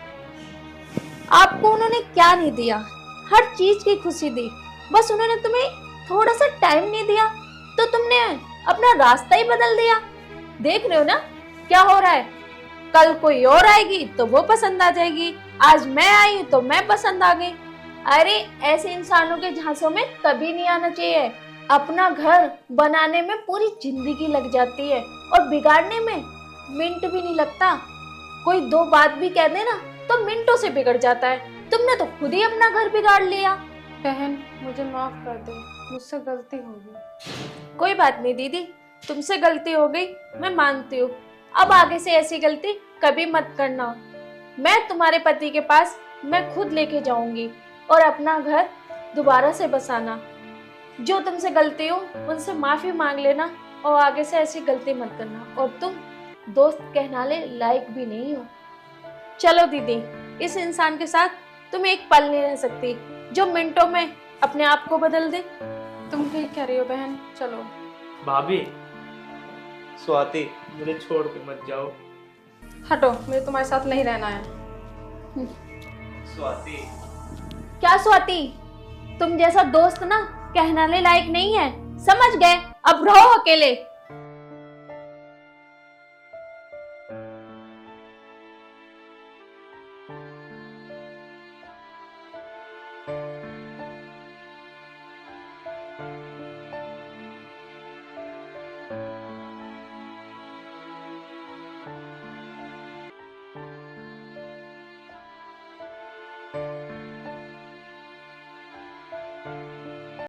आपको उन्होंने क्या नहीं दिया, हर चीज की खुशी दी, बस उन्होंने तुम्हें थोड़ा सा टाइम नहीं दिया तो तुमने अपना रास्ता ही बदल दिया। देख रहे हो ना क्या हो रहा है, कल कोई और आएगी तो वो पसंद आ जाएगी, आज मैं आई हूं तो मैं पसंद आ गई। अरे ऐसे इंसानों के झांसों में कभी नहीं आना चाहिए। अपना घर बनाने में पूरी जिंदगी लग जाती है और बिगाड़ने में मिनट भी नहीं लगता। कोई दो बात भी कह दे ना तो मिनटों से बिगड़ जाता है। तुमने तो खुद ही अपना घर बिगाड़ लिया। बहन मुझे माफ कर दो, मुझसे गलती हो गई। कोई बात नहीं दीदी, तुमसे गलती हो गई मैं मानती हूँ। अब आगे से ऐसी गलती कभी मत करना। मैं तुम्हारे पति के पास मैं खुद लेके जाऊंगी और अपना घर दोबारा से बसाना। जो तुमसे गलती हो उनसे माफी मांग लेना और आगे से ऐसी गलती मत करना। और तुम दोस्त कहलाने लायक भी नहीं हो। चलो दीदी, इस इंसान के साथ तुम एक पल नहीं रह सकती जो मिनटों में अपने आप को बदल दे। तुम ठीक कह रही हो बहन, चलो। भाभी, स्वाति, मुझे छोड़ के मत जाओ। हटो, मुझे तुम्हारे साथ नहीं रहना है। स्वाति, क्या स्वाति, तुम जैसा दोस्त ना कहलाने लायक नहीं है, समझ गए? अब रहो अकेले।